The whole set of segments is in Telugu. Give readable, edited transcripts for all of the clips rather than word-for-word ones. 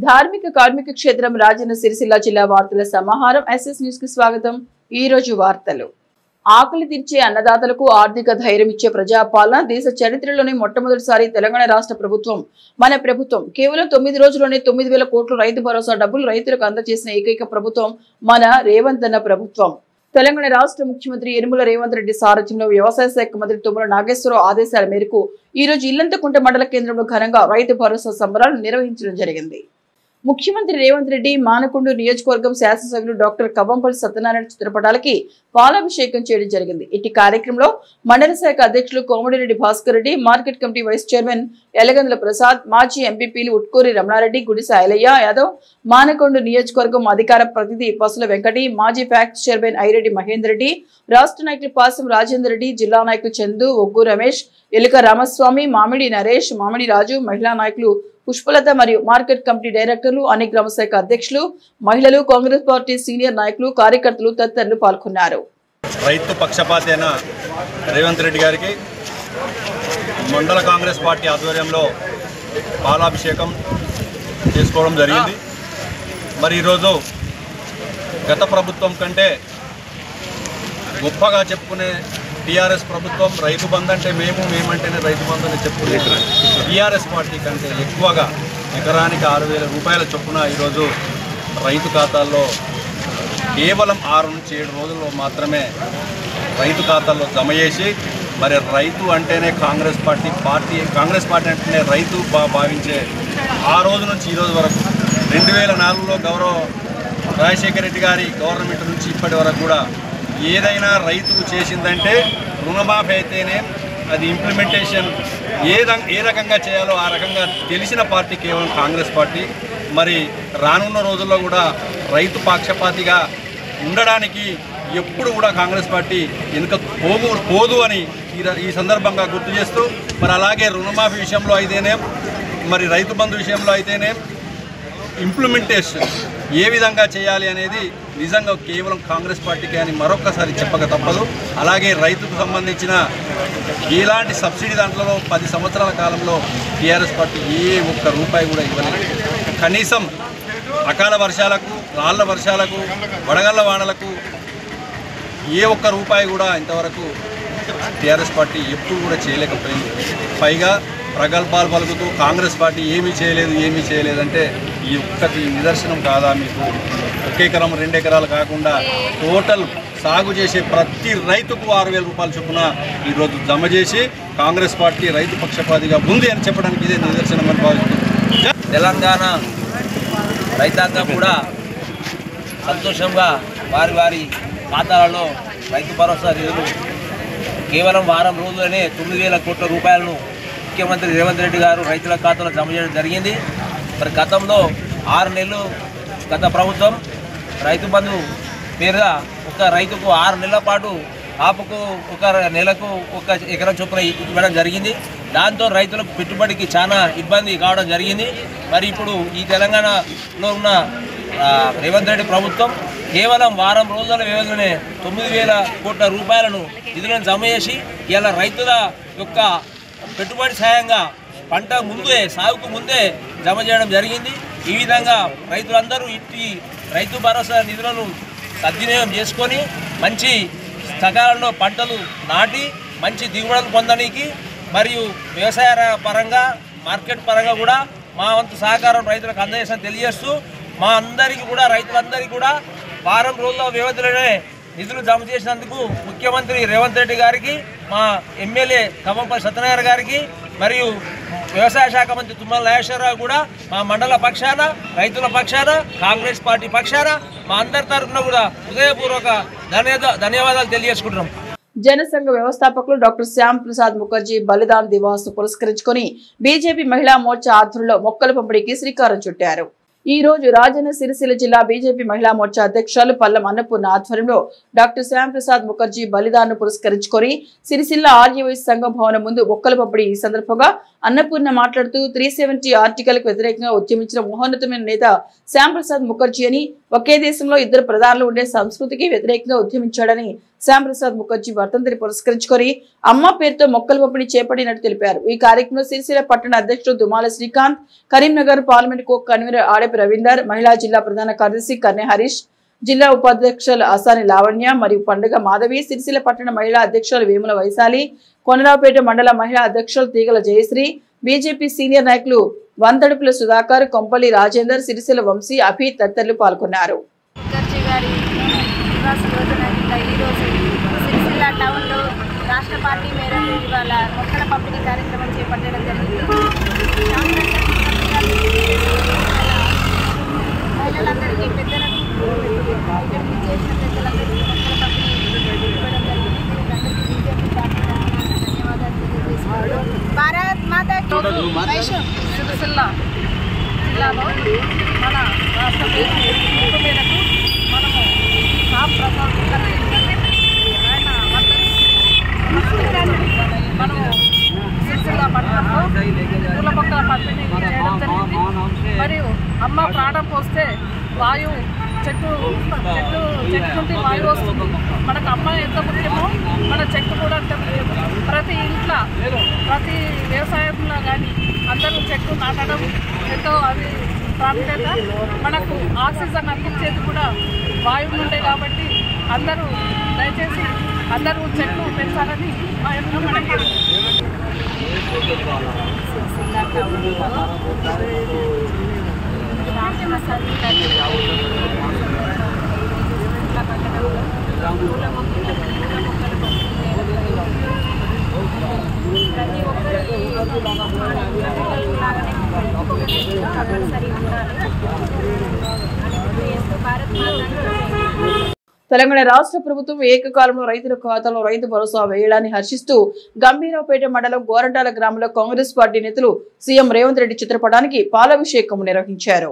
ధార్మిక కార్మిక క్షేత్రం రాజన్న సిరిసిల్ల జిల్లా వార్తల సమాహారం ఎస్ఎస్ న్యూస్ కి స్వాగతం। ఈ రోజు వార్తలు। ఆకలి తీర్చే అన్నదాతలకు ఆర్థిక ధైర్యం ఇచ్చే ప్రజాపాలన దేశ చరిత్రలోనే మొట్టమొదటిసారి తెలంగాణ రాష్ట్ర ప్రభుత్వం మన ప్రభుత్వం కేవలం 9 రోజుల్లోనే 9,000 కోట్ల రైతు భరోసా డబ్బులు రైతులకు అందజేసిన ఏకైక ప్రభుత్వం మన రేవంత్ అన్న ప్రభుత్వం। తెలంగాణ రాష్ట్ర ముఖ్యమంత్రి యనుమల రేవంత్ రెడ్డి సారథ్యంలో వ్యవసాయ శాఖ మంత్రి తుమ్మల నాగేశ్వరరావు ఆదేశాల మేరకు ఈ రోజు ఇల్లంతకుంట మండల కేంద్రంలో ఘనంగా రైతు భరోసా సంబరాలు నిర్వహించడం జరిగింది। ముఖ్యమంత్రి రేవంత్ రెడ్డి మానకొండ నియోజకవర్గం శాసనసభ్యులు డాక్టర్ కవ్వంపల్లి సత్యనారాయణ చిత్రపటాలకి పాలాభిషేకం చేయడం జరిగింది। ఇట్టి కార్యక్రమంలో మండల శాఖ అధ్యక్షులు Komatireddy Bhaskar Reddy, market committee vice chairman Elagandula Prasad, మాజీ ఎంపీపీలు ఉట్కూరి రమణారెడ్డి, గుడిస ఐలయ్య యాదవ్, మానకొండ నియోజకవర్గం అధికార ప్రతినిధి పసుల వెంకటి, మాజీ ఫ్యాక్స్ చైర్మన్ ఐరెడ్డి మహేందర్ రెడ్డి, రాష్ట్ర నాయకులు పాసం రాజేందర్ రెడ్డి, జిల్లా నాయకులు చందు, ఒగ్గు రమేష్, ఎలుక రామస్వామి, మామిడి నరేష్, మామిడి రాజు, మహిళా నాయకులు పుష్పలత మరియు మార్కెట్ కమిటీ డైరెక్టర్లు, అన్ని గ్రామ శాఖ అధ్యక్షులు, మహిళలు, కాంగ్రెస్ పార్టీ సీనియర్ నాయకులు, కార్యకర్తలు తదితరులు పాల్గొన్నారు। రైతు పక్షపాతి అయిన రేవంత్ రెడ్డి గారికి మండల కాంగ్రెస్ పార్టీ ఆధ్వర్యంలో పాలాభిషేకం చేసుకోవడం జరిగింది। మరి ఈరోజు గత ప్రభుత్వం కంటే గొప్పగా చెప్పుకునే టీఆర్ఎస్ ప్రభుత్వం రైతు బంధు అంటే మేమంటేనే రైతు బంధు అని చెప్పుకునే టీఆర్ఎస్ పార్టీ కంటే ఎక్కువగా ఎకరానికి 6,000 రూపాయల చొప్పున ఈరోజు రైతు ఖాతాల్లో కేవలం 6 నుంచి 7 రోజుల్లో మాత్రమే రైతు ఖాతాల్లో జమ చేసి మరి రైతు అంటేనే కాంగ్రెస్ పార్టీ అంటేనే రైతు భావించే ఆ రోజు నుంచి ఈ రోజు వరకు 2004లో గౌరవ రాజశేఖర రెడ్డి గారి గవర్నమెంట్ నుంచి ఇప్పటి వరకు కూడా ఏదైనా రైతుకు చేసిందంటే రుణమాఫీ అయితేనే అది ఇంప్లిమెంటేషన్ ఏ రకంగా చేయాలో ఆ రకంగా తెలిసిన పార్టీ కేవలం కాంగ్రెస్ పార్టీ। మరి రానున్న రోజుల్లో కూడా రైతు పక్షపాతిగా ఉండడానికి ఎప్పుడు కూడా కాంగ్రెస్ పార్టీ వెనుక పోదు అని ఈ సందర్భంగా గుర్తు చేస్తూ మరి అలాగే రుణమాఫీ విషయంలో అయితేనే మరి రైతు బంధు విషయంలో అయితేనే ఇంప్లిమెంటేషన్ ఏ విధంగా చేయాలి అనేది నిజంగా కేవలం కాంగ్రెస్ పార్టీకి అని మరొకసారి చెప్పక తప్పదు। అలాగే రైతుకు సంబంధించిన ఎలాంటి సబ్సిడీ దాంట్లో 10 సంవత్సరాల కాలంలో టీఆర్ఎస్ పార్టీ ఏ ఒక్క రూపాయి కూడా ఇవ్వలేదు। కనీసం అకాల వర్షాలకు, రాళ్ల వర్షాలకు, వడగళ్ల వానలకు ఏ ఒక్క రూపాయి కూడా ఇంతవరకు టీఆర్ఎస్ పార్టీ ఎప్పుడు కూడా చేయలేకపోయింది। పైగా ప్రగల్భాలు పలుకుతూ కాంగ్రెస్ పార్టీ ఏమీ చేయలేదంటే ఈ ఒక్కటి నిదర్శనం కాదా మీకు? 1 ఎకరం 2 ఎకరాలు కాకుండా టోటల్ సాగు చేసే ప్రతి రైతుకు 6,000 రూపాయల చొప్పున ఈరోజు జమ చేసి కాంగ్రెస్ పార్టీ రైతు పక్షపాతిగా ఉంది అని చెప్పడానికి ఇదే నిదర్శనం అని భావిస్తుంది। తెలంగాణ రైతాంగం కూడా సంతోషంగా వారి ఖాతాలలో రైతు భరోసా నిధులు కేవలం వారం రోజులనే 9,000 కోట్ల రూపాయలను ముఖ్యమంత్రి రేవంత్ రెడ్డి గారు రైతుల ఖాతాలో జమ చేయడం జరిగింది। మరి గతంలో 6 నెలలు గత ప్రభుత్వం రైతు బంధు పేరుగా ఒక రైతుకు 6 నెలల పాటు ఆపుకు ఒక నెలకు 1 ఎకరం చొప్పున ఇవ్వడం జరిగింది। దాంతో రైతులకు పెట్టుబడికి చాలా ఇబ్బంది కావడం జరిగింది। మరి ఇప్పుడు ఈ తెలంగాణలో ఉన్న రేవంత్ రెడ్డి ప్రభుత్వం కేవలం వారం రోజుల వ్యవధిలోనే 9,000 కోట్ల రూపాయలను నిధులను జమ చేసి ఇలా రైతుల యొక్క పెట్టుబడి సాయంగా పంట ముందే సాగుకు ముందే జమ చేయడం జరిగింది। ఈ విధంగా రైతులందరూ ఈ రైతు భరోసా నిధులను సద్వినియోగం చేసుకొని మంచి సకాలంలో పంటలు నాటి మంచి దిగుబడులు పొందడానికి మరియు వ్యవసాయ పరంగా మార్కెట్ పరంగా కూడా మా వంతు సహకారం రైతులకు అందజేస్తామని తెలియజేస్తూ మా అందరికీ కూడా రైతులందరికీ కూడా వారం రోజుల వ్యవధిలోనే నిధులు జమ చేసినందుకు ముఖ్యమంత్రి రేవంత్ రెడ్డి గారికి, మా ఎమ్మెల్యే కవ్వంపల్లి సత్యనారాయణ గారికి మరియు వ్యవసాయ శాఖ మంత్రి తుమ్మల నాగేశ్వరరావు కూడా మా మండల పక్షాన, రైతుల పక్షాన, కాంగ్రెస్ పార్టీ పక్షాన మా అందరి తరఫున కూడా హృదయపూర్వక ధన్యవాదాలు తెలియజేసుకుంటున్నాం। జనసంఘ వ్యవస్థాపకులు డాక్టర్ శ్యామ్ ప్రసాద్ ముఖర్జీ బలిదాన్ దివాస్ పురస్కరించుకొని బీజేపీ మహిళా మోర్చా ఆధ్వర్యంలో మొక్కల పంపిణీకి శ్రీకారం చుట్టారు। ఈ రోజు రాజన్న సిరిసిల్ల జిల్లా బీజేపీ మహిళా మోర్చా అధ్యక్షురాలు పల్లం అన్నపూర్ణ ఆధ్వర్యంలో డాక్టర్ శ్యామ్ ప్రసాద్ ముఖర్జీ బలిదాన్ పురస్కరించుకొని సిరిసిల్ల ఆర్యవైశ్య సంఘం భవనం ముందు మొక్కల పంపిణీ ఈ సందర్భంగా అన్నపూర్ణ మాట్లాడుతూ 370 ఆర్టికల్ కు వ్యతిరేకంగా ఉద్యమించిన మహోన్నతమైన నేత శ్యామ్ ప్రసాద్ ముఖర్జీ అని, ఒకే దేశంలో 2 ప్రధానులు ఉండే సంస్కృతికి వ్యతిరేకంగా ఉద్యమించాడని, శ్యాంప్రసాద్ ముఖర్జీ వర్ధంతిని పురస్కరించుకొని అమ్మ పేరుతో మొక్కల పంపిణీ చేపట్టినట్టు తెలిపారు. ఈ కార్యక్రమంలో సిరిసిల్ల పట్టణ అధ్యక్షుడు Dumala Srikanth, Karimnagar parliament co convener Adepu Ravinder, మహిళా జిల్లా ప్రధాన కార్యదర్శి కన్నె హరీష్, జిల్లా ఉపాధ్యక్షులు అసాని లావణ్య మరియు పండుగ మాధవి, సిరిసిల్ల పట్టణ మహిళా అధ్యక్షులు వేముల వైశాలి, కొనరావుపేట మండల మహిళా అధ్యక్షులు తీగల జయశ్రీ, బీజేపీ సీనియర్ నాయకులు వంతడుపుల సుధాకర్, కొంపల్లి రాజేందర్, సిరిసిల్ల వంశీ, అభి తదితరులు పాల్గొన్నారు. సిరిసిల్ల టౌన్లో రాష్ట్ర పార్టీ మేరకు ఇవాళ మొక్కల పంపిణీ కార్యక్రమం చేపట్టడం జరిగింది. మహిళలందరికీ పెద్దలకు ఇక్కడికి చేసిన పెద్దలందరికీ మొక్కల పంపిణీ ఇవ్వడం జరిగింది. బీజేపీ పార్టీ ధన్యవాదాలు తెలియజేసుకుంటూ భారత్ మాతాకి సిరిసిల్ల జిల్లాలో మన రాష్ట్ర పిలుపు మేరకు మనము మనము సిరిసిల్ల పట్టణంలో పూల మొక్కల పంపిణీ చేయడం జరిగింది. మరియు అమ్మ ప్రాణం పోస్తే వాయువు చెట్టు నుండి వాయువు వస్తుంది. మనకు అమ్మ ఎంత ముఖ్యమో మన చెట్టు కూడా అంత ముఖ్యం. ప్రతి ఇంట్లో ప్రతి వ్యవసాయంలో కానీ అందరూ చెట్టు నాటడం ఎంతో అది ప్రాముఖ్యత. మనకు ఆక్సిజన్ అందించేది కూడా వాయువు నుండే కాబట్టి అందరూ దయచేసి అందరూ చెట్లు పెంచాలని మా యొక్క మనకి ప్రతి ఒక్కరికి కంపల్సరీ ఉండాలి. తెలంగాణ రాష్ట్ర ప్రభుత్వం ఏకకాలంలో రైతుల ఖాతాలో రైతు భరోసా వేయడాన్ని హర్షిస్తూ గంభీరావుపేట మండలం గోరంటాల గ్రామంలో కాంగ్రెస్ పార్టీ నేతలు సీఎం రేవంత్ రెడ్డి చిత్రపటానికి పాలాభిషేకం నిర్వహించారు.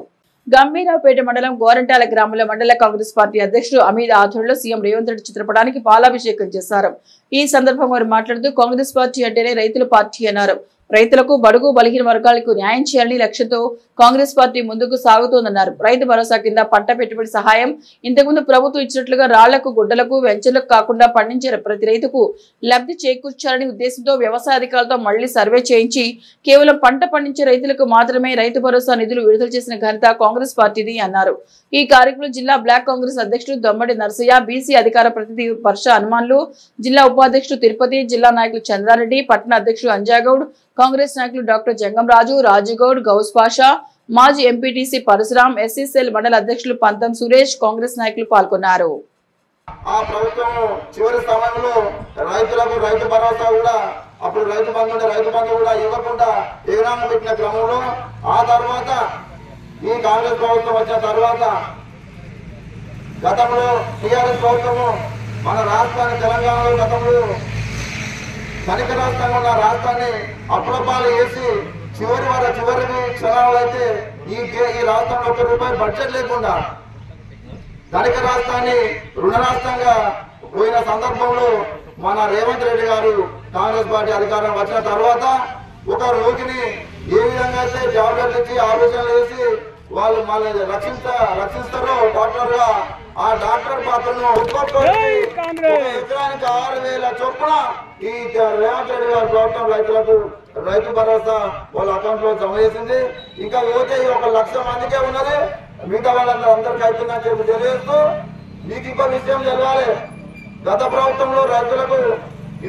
గంభీరావుపేట మండలం గోరంటాల గ్రామంలో మండల కాంగ్రెస్ పార్టీ అధ్యక్షుడు అమిత్ ఆధ్వర్యంలో సీఎం రేవంత్ రెడ్డి చిత్రపటానికి పాలాభిషేకం చేశారు. ఈ సందర్భంగా వారు మాట్లాడుతూ కాంగ్రెస్ పార్టీ అంటేనే రైతుల పార్టీ అన్నారు. రైతులకు బడుగు బలహీన వర్గాలకు న్యాయం చేయాలని లక్ష్యంతో కాంగ్రెస్ పార్టీ ముందుకు సాగుతోందన్నారు. రైతు భరోసా కింద పంట పెట్టుబడి సహాయం ఇంతకుముందు ప్రభుత్వం ఇచ్చినట్లుగా రాళ్లకు గుడ్డలకు వెంచర్లకు కాకుండా పండించే ప్రతి రైతుకు లబ్ధి చేకూర్చాలని ఉద్దేశంతో వ్యవసాయ అధికారులతో మళ్లీ సర్వే చేయించి కేవలం పంట పండించే రైతులకు మాత్రమే రైతు భరోసా నిధులు విడుదల చేసిన ఘనత కాంగ్రెస్ పార్టీది అన్నారు. ఈ కార్యక్రమంలో జిల్లా బ్లాక్ కాంగ్రెస్ అధ్యక్షుడు దమ్మడి నరసయ్య, బీసీ అధికార ప్రతినిధి వర్ష హనుమాన్లు, జిల్లా ఉపాధ్యక్షుడు తిరుపతి, జిల్లా నాయకులు చంద్రారెడ్డి, పట్టణ అధ్యక్షుడు అంజాగౌడ్, కాంగ్రెస్ నాయకులు డాక్టర్ జంగంరాజు, రాజుగౌడ్, గౌస్ పాషా, మాజీ ఎంపీటీసీ పరశురాం, ఎస్సీసీఎల్ మండల అధ్యక్షులు పంతం సురేష్, కాంగ్రెస్ నాయకులు పాల్గొన్నారు. ఆ ప్రభుత్వం చివరి సమయంలో రైతులకు రైతు భరోసా కూడా అప్పుడు రైతు బంధు కూడా ఇవ్వకుండా ఏనామం పెట్టిన క్రమంలో ఆ తర్వాత ఈ కాంగ్రెస్ ప్రభుత్వం వచ్చిన తర్వాత గతంలో టీఆర్ఎస్ ప్రభుత్వము మన రాష్ట్రాన్ని తెలంగాణలో గతంలో ధనిక రాష్ట్రంగా ఉన్న రాష్ట్రాన్ని అప్పులపాలు వేసి చివరి క్షణాలు అయితే ఈ రాష్ట్రంలో ₹1 బడ్జెట్ లేకుండా ధనిక రాష్ట్రాన్ని రుణ రాష్ట్రంగా పోయిన సందర్భంలో మన రేవంత్ రెడ్డి గారు కాంగ్రెస్ పార్టీ అధికారం వచ్చిన తర్వాత ఒక రోగిని ఏ విధంగా అయితే జాబ్లెట్లు ఇచ్చి ఆలోచనలు వేసి వాళ్ళు మళ్ళీ రక్షిస్తారో డాక్టర్ గా ఆ డాక్టర్ పాత్రను ఎకరానికి 6,000 చొప్పున ఈ రేవంత్ రెడ్డి గారి ప్రభుత్వం రైతులకు రైతు భరోసా వాళ్ళ అకౌంట్ లో జమ చేసింది. ఇంకా పోతే 1,00,000 మందికే ఉన్నది, మిగతా వాళ్ళందరికీ అవుతుందని చెప్పి తెలియజేస్తూ మీకు ఇంకో విషయం తెలవాలి. గత ప్రభుత్వంలో రైతులకు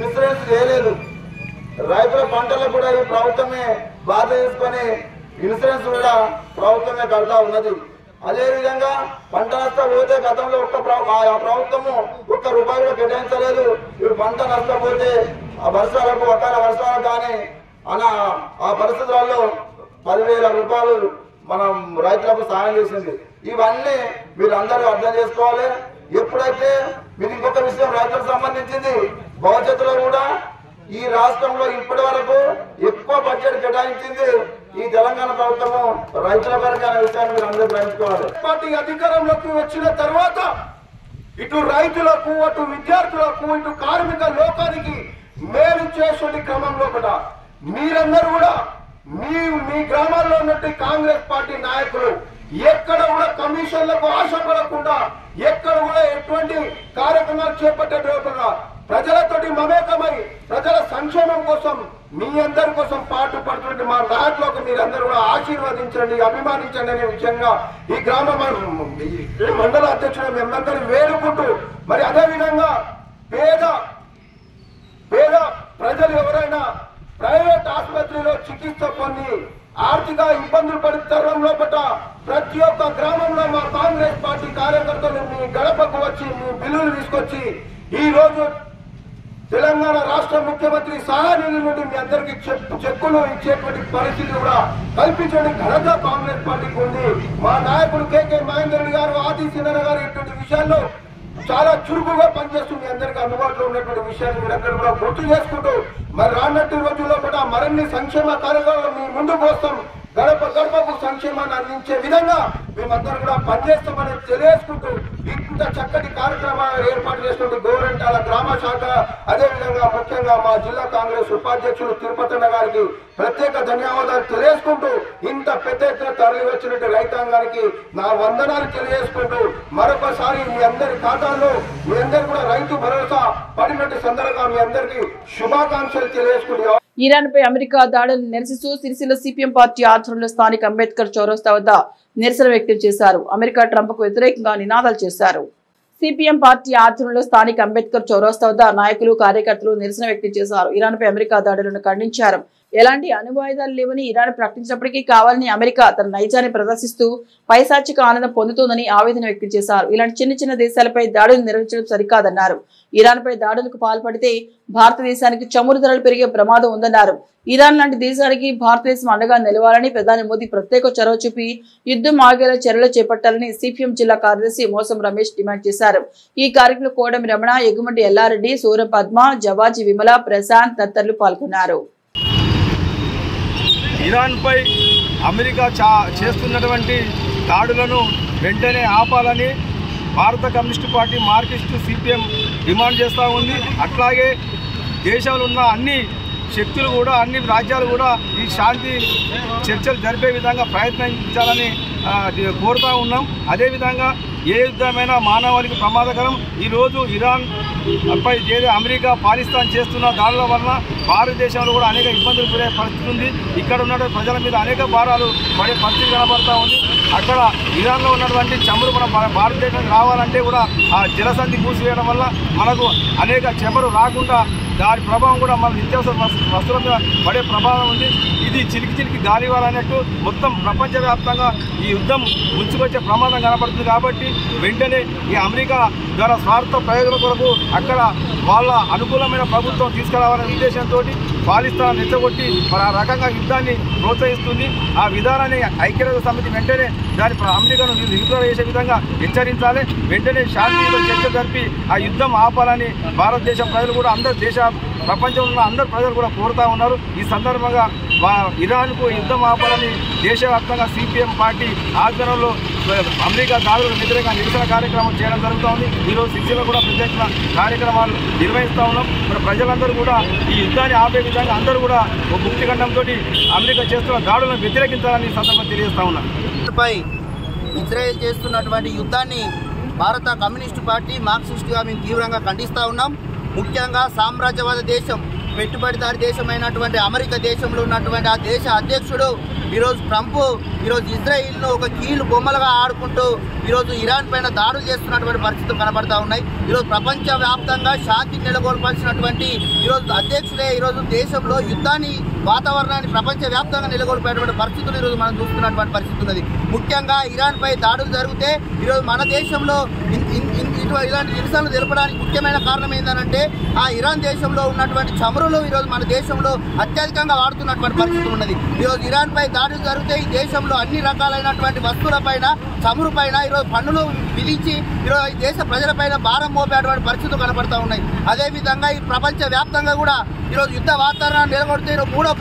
ఇన్సూరెన్స్ చేయలేదు. రైతుల పంటలకు కూడా ఈ ప్రభుత్వమే బాధ తీసుకొని ఇన్సూరెన్స్ కూడా ప్రభుత్వమే కడతా ఉన్నది. అదే విధంగా పంట నష్టం పోతే గతంలో ప్రభుత్వము ₹1 కూడా కేటాయించలేదు. ఇప్పుడు పంట నష్టపోతే ఆ వర్షాలకు అకాల వర్షాలకు కానీ ఆ పరిస్థితులలో ₹10,000 మనం రైతులకు సాయం చేసింది. ఇవన్నీ మీరు అందరూ అర్థం చేసుకోవాలి. ఎప్పుడైతే మీరు ఇంకొక విషయం రైతులకు సంబంధించింది భవిష్యత్తులో కూడా ఈ రాష్ట్రంలో ఇప్పటి వరకు ఎక్కువ బడ్జెట్ కేటాయించింది ఈ తెలంగాణ ప్రభుత్వము రైతుల కొరకు అనే విషయాన్ని మీరు అందరూ గ్రహించుకోవాలి. పార్టీ అధికారంలోకి వచ్చిన తర్వాత ఇటు రైతులకు, అటు విద్యార్థులకు, ఇటు కార్మిక లోకానికి మేలు చేసే క్రమంలో కూడా మీరందరూ కూడా మీ గ్రామాల్లో ఉన్నట్టు కాంగ్రెస్ పార్టీ నాయకులు ఎక్కడ కూడా కమిషన్లకు ఆశపడకుండా, ఎక్కడ కూడా ఎటువంటి కార్యక్రమాలు చేపట్టే లోపల ప్రజలతోటి మమేకమై ప్రజల సంక్షేమం కోసం మీ అందరి కోసం పాటు పడుతున్నట్టు మా నాయకులకు మీరందరూ కూడా ఆశీర్వదించండి, అభిమానించండి అనే విషయంగా ఈ గ్రామ మండల అధ్యక్షుడు మేమందరినీ వేడుకుంటూ, మరి అదేవిధంగా పేద ప్రజలు ఎవరైనా ప్రైవేట్ ఆసుపత్రిలో చికిత్స పొంది ఆర్థిక ఇబ్బందులు పడే తరుణంలో ప్రతి ఒక్క గ్రామంలో మా కాంగ్రెస్ పార్టీ కార్యకర్తలు మీ గడపకు వచ్చి మీ బిల్లులు తీసుకొచ్చి ఈ రోజు తెలంగాణ రాష్ట్ర ముఖ్యమంత్రి సహాయ నిధి నుండి మీ అందరికీ చెక్కులు ఇచ్చేటువంటి పరిస్థితి కూడా కల్పించండి ఘనత కాంగ్రెస్ పార్టీకి ఉంది. మా నాయకుడు కేకే మహేందర్ రెడ్డి గారు, ఆది సినర గారు ఇటువంటి విషయాల్లో చాలా చురుకుగా పనిచేస్తూ మీ అందరికీ అందుబాటులో ఉన్నటువంటి విషయాన్ని మీరందరూ కూడా గుర్తు చేసుకుంటూ మరి రానున్న రోజుల్లో కూడా మరిన్ని సంక్షేమ కార్యక్రమాలు మీ ముందుకు వస్తాం. గడప గడపకు సంక్షేమాన్ని అందించే విధంగా మేమందరూ కూడా పనిచేస్తామని తెలియజేసుకుంటూ ఇంత చక్కటి కార్యక్రమాలు ఏర్పాటు చేసినట్టు గోరంటాల గ్రామ శాఖ, అదేవిధంగా ముఖ్యంగా మా జిల్లా కాంగ్రెస్ ఉపాధ్యక్షులు తిరుపతన్న గారికి ప్రత్యేక ధన్యవాదాలు తెలియజేసుకుంటూ ఇంత పెద్ద ఎత్తున తరలి వచ్చినట్టు రైతాంగానికి నా వందనాలు తెలియజేసుకుంటూ మరొకసారి మీ అందరి ఖాతాల్లో మీ అందరు కూడా రైతు భరోసా పడినట్టు సందర్భంగా మీ అందరికీ శుభాకాంక్షలు తెలియజేసుకుంటూ ఇరాన్ పై అమెరికా దాడులను నిరసిస్తూ సిరిసిల్ల సిపిఎం పార్టీ ఆధ్వర్యంలో స్థానిక అంబేద్కర్ చౌరస్తా వద్ద నిరసన వ్యక్తం చేశారు. అమెరికా ట్రంప్ కు వ్యతిరేకంగా నినాదాలు చేశారు. సిపిఎం పార్టీ ఆధ్వర్యంలో స్థానిక అంబేద్కర్ చౌరస్తా వద్ద నాయకులు కార్యకర్తలు నిరసన వ్యక్తం చేశారు. ఇరాన్ పై అమెరికా దాడులను ఖండించారు. ఎలాంటి అణువాయుధాలు లేవని ఇరాన్ ప్రకటించినప్పటికీ కావాలని అమెరికా తన నైజాన్ని ప్రదర్శిస్తూ పైశాచిక ఆనందం పొందుతోందని ఆవేదన వ్యక్తం చేశారు. ఇలాంటి చిన్న చిన్న దేశాలపై దాడులు నిర్వహించడం సరికాదన్నారు. ఇరాన్ పై దాడులకు పాల్పడితే భారతదేశానికి చమురు ధరలు పెరిగే ప్రమాదం ఉందన్నారు. ఇరాన్ లాంటి దేశానికి భారతదేశం అండగా నిలవాలని ప్రధాని మోదీ ప్రత్యేక చొరవ చూపి యుద్ధం ఆగేలా చర్యలు చేపట్టాలని సిపిఎం జిల్లా కార్యదర్శి మోసం రమేష్ డిమాండ్ చేశారు. ఈ కార్యక్రమంలో కోడమి రమణ, ఎగుమటి ఎల్లారెడ్డి, సూర పద్మ, జవాజీ విమల, ప్రశాంత్ తదితరులు పాల్గొన్నారు. ఇరాన్ పై అమెరికా చేస్తున్నటువంటి దాడులను వెంటనే ఆపాలని భారత communist party, Marxist, CPM demand చేస్తూ ఉంది. అట్లాగే దేశంలో ఉన్న అన్ని శక్తులు కూడా, అన్ని రాజ్యాలు కూడా ఈ శాంతి చర్చలు జరిపే విధంగా ప్రయత్నించాలని కోరుతూ ఉన్నాం. అదేవిధంగా ఏ యుద్ధమైనా మానవాళికి ప్రమాదకరం. ఈరోజు ఇరాన్ పై ఏదో అమెరికా, పాకిస్తాన్ చేస్తున్న దాడుల వలన భారతదేశంలో కూడా అనేక ఇబ్బందులు గురే పరిస్థితి ఉంది. ఇక్కడ ఉన్న ప్రజల మీద అనేక భారాలు పడే పరిస్థితి కనబడతా ఉంది. అక్కడ ఇరాన్లో ఉన్నటువంటి చమురు మన భారతదేశానికి రావాలంటే కూడా ఆ జలసంధి మూసివేయడం వల్ల మనకు అనేక చమురు రాకుండా దాని ప్రభావం కూడా మన నిత్యావసర వస్తువుల మీద పడే ప్రభావం ఉంది. ఇది చిలికి గాలివాలన్నట్టు మొత్తం ప్రపంచవ్యాప్తంగా ఈ యుద్ధం ముంచుకొచ్చే ప్రమాదం కనబడుతుంది. కాబట్టి వెంటనే ఈ అమెరికా ద్వారా స్వార్థ ప్రయోజనం కొరకు అక్కడ వాళ్ళ అనుకూలమైన ప్రభుత్వం తీసుకురావాలనే ఉద్దేశంతో పాకిస్తాన్ రెచ్చగొట్టి మరి ఆ రకంగా యుద్ధాన్ని ప్రోత్సహిస్తుంది. ఆ విధానాన్ని ఐక్యరాజ్య సమితి వెంటనే దాని అమెరికాను నిలుపుదల చేసే విధంగా హెచ్చరించాలి. వెంటనే శాంతియుత చర్చలు జరిపి ఆ యుద్ధం ఆపాలని భారతదేశం ప్రజలు కూడా ప్రపంచంలో ఉన్న అందరు ప్రజలు కూడా కోరుతా ఉన్నారు. ఈ సందర్భంగా ఇరాన్కు యుద్ధం ఆపాలని దేశవ్యాప్తంగా సిపిఎం పార్టీ ఆధ్వర్యంలో అమెరికా దాడులకు వ్యతిరేకంగా నిరసన కార్యక్రమం చేయడం జరుగుతోంది. ఈరోజు సిరిసిల్ల కూడా ప్రత్యేక కార్యక్రమాలు నిర్వహిస్తూ ఉన్నాం. మరి ప్రజలందరూ కూడా ఈ యుద్ధాన్ని ఆపే విధంగా అందరూ కూడా ఒక ముక్తిఖండంతో అమెరికా చేస్తున్న దాడులను వ్యతిరేకించాలని ఈ సందర్భంగా తెలియజేస్తా ఉన్నాం. ఇజ్రాయెల్ చేస్తున్నటువంటి యుద్ధాన్ని భారత కమ్యూనిస్టు పార్టీ, మార్క్సిస్టుగా మేము తీవ్రంగా ఖండిస్తూ ఉన్నాం. ముఖ్యంగా సామ్రాజ్యవాద దేశం, పెట్టుబడిదారి దేశమైనటువంటి అమెరికా దేశంలో ఉన్నటువంటి ఆ దేశ అధ్యక్షుడు ఈరోజు ట్రంప్ ఈరోజు ఇజ్రాయిల్ను ఒక కీలు బొమ్మలుగా ఆడుకుంటూ ఈరోజు ఇరాన్ పైన దాడులు చేస్తున్నటువంటి పరిస్థితులు కనబడతా ఉన్నాయి. ఈరోజు ప్రపంచవ్యాప్తంగా శాంతి నెలకొల్పాల్సినటువంటి ఈరోజు అధ్యక్షుడే ఈరోజు దేశంలో యుద్ధాన్ని, వాతావరణాన్ని ప్రపంచవ్యాప్తంగా నెలకొల్పేటువంటి పరిస్థితులు ఈరోజు మనం చూస్తున్నటువంటి పరిస్థితి ఉన్నది. ముఖ్యంగా ఇరాన్ పై దాడులు జరిగితే ఈరోజు మన దేశంలో ఇలాంటి నిరసనలు తెలపడానికి ముఖ్యమైన కారణం ఏంటంటే ఆ ఇరాన్ దేశంలో ఉన్నటువంటి చమురులు ఈరోజు మన దేశంలో అత్యధికంగా వాడుతున్నటువంటి పరిస్థితి ఉన్నది. ఈరోజు ఇరాన్ పై దాడులు జరిగితే ఈ దేశంలో అన్ని రకాలైనటువంటి వస్తువులపైన, చమురు పైన ఈరోజు పన్నులు విధించి ఈరోజు ఈ దేశ ప్రజలపైన భారం మోపేటువంటి పరిస్థితులు కనబడతా ఉన్నాయి. అదేవిధంగా ఈ ప్రపంచ వ్యాప్తంగా కూడా ఈరోజు యుద్ధ వాతావరణాన్ని నిలబడితే మూడో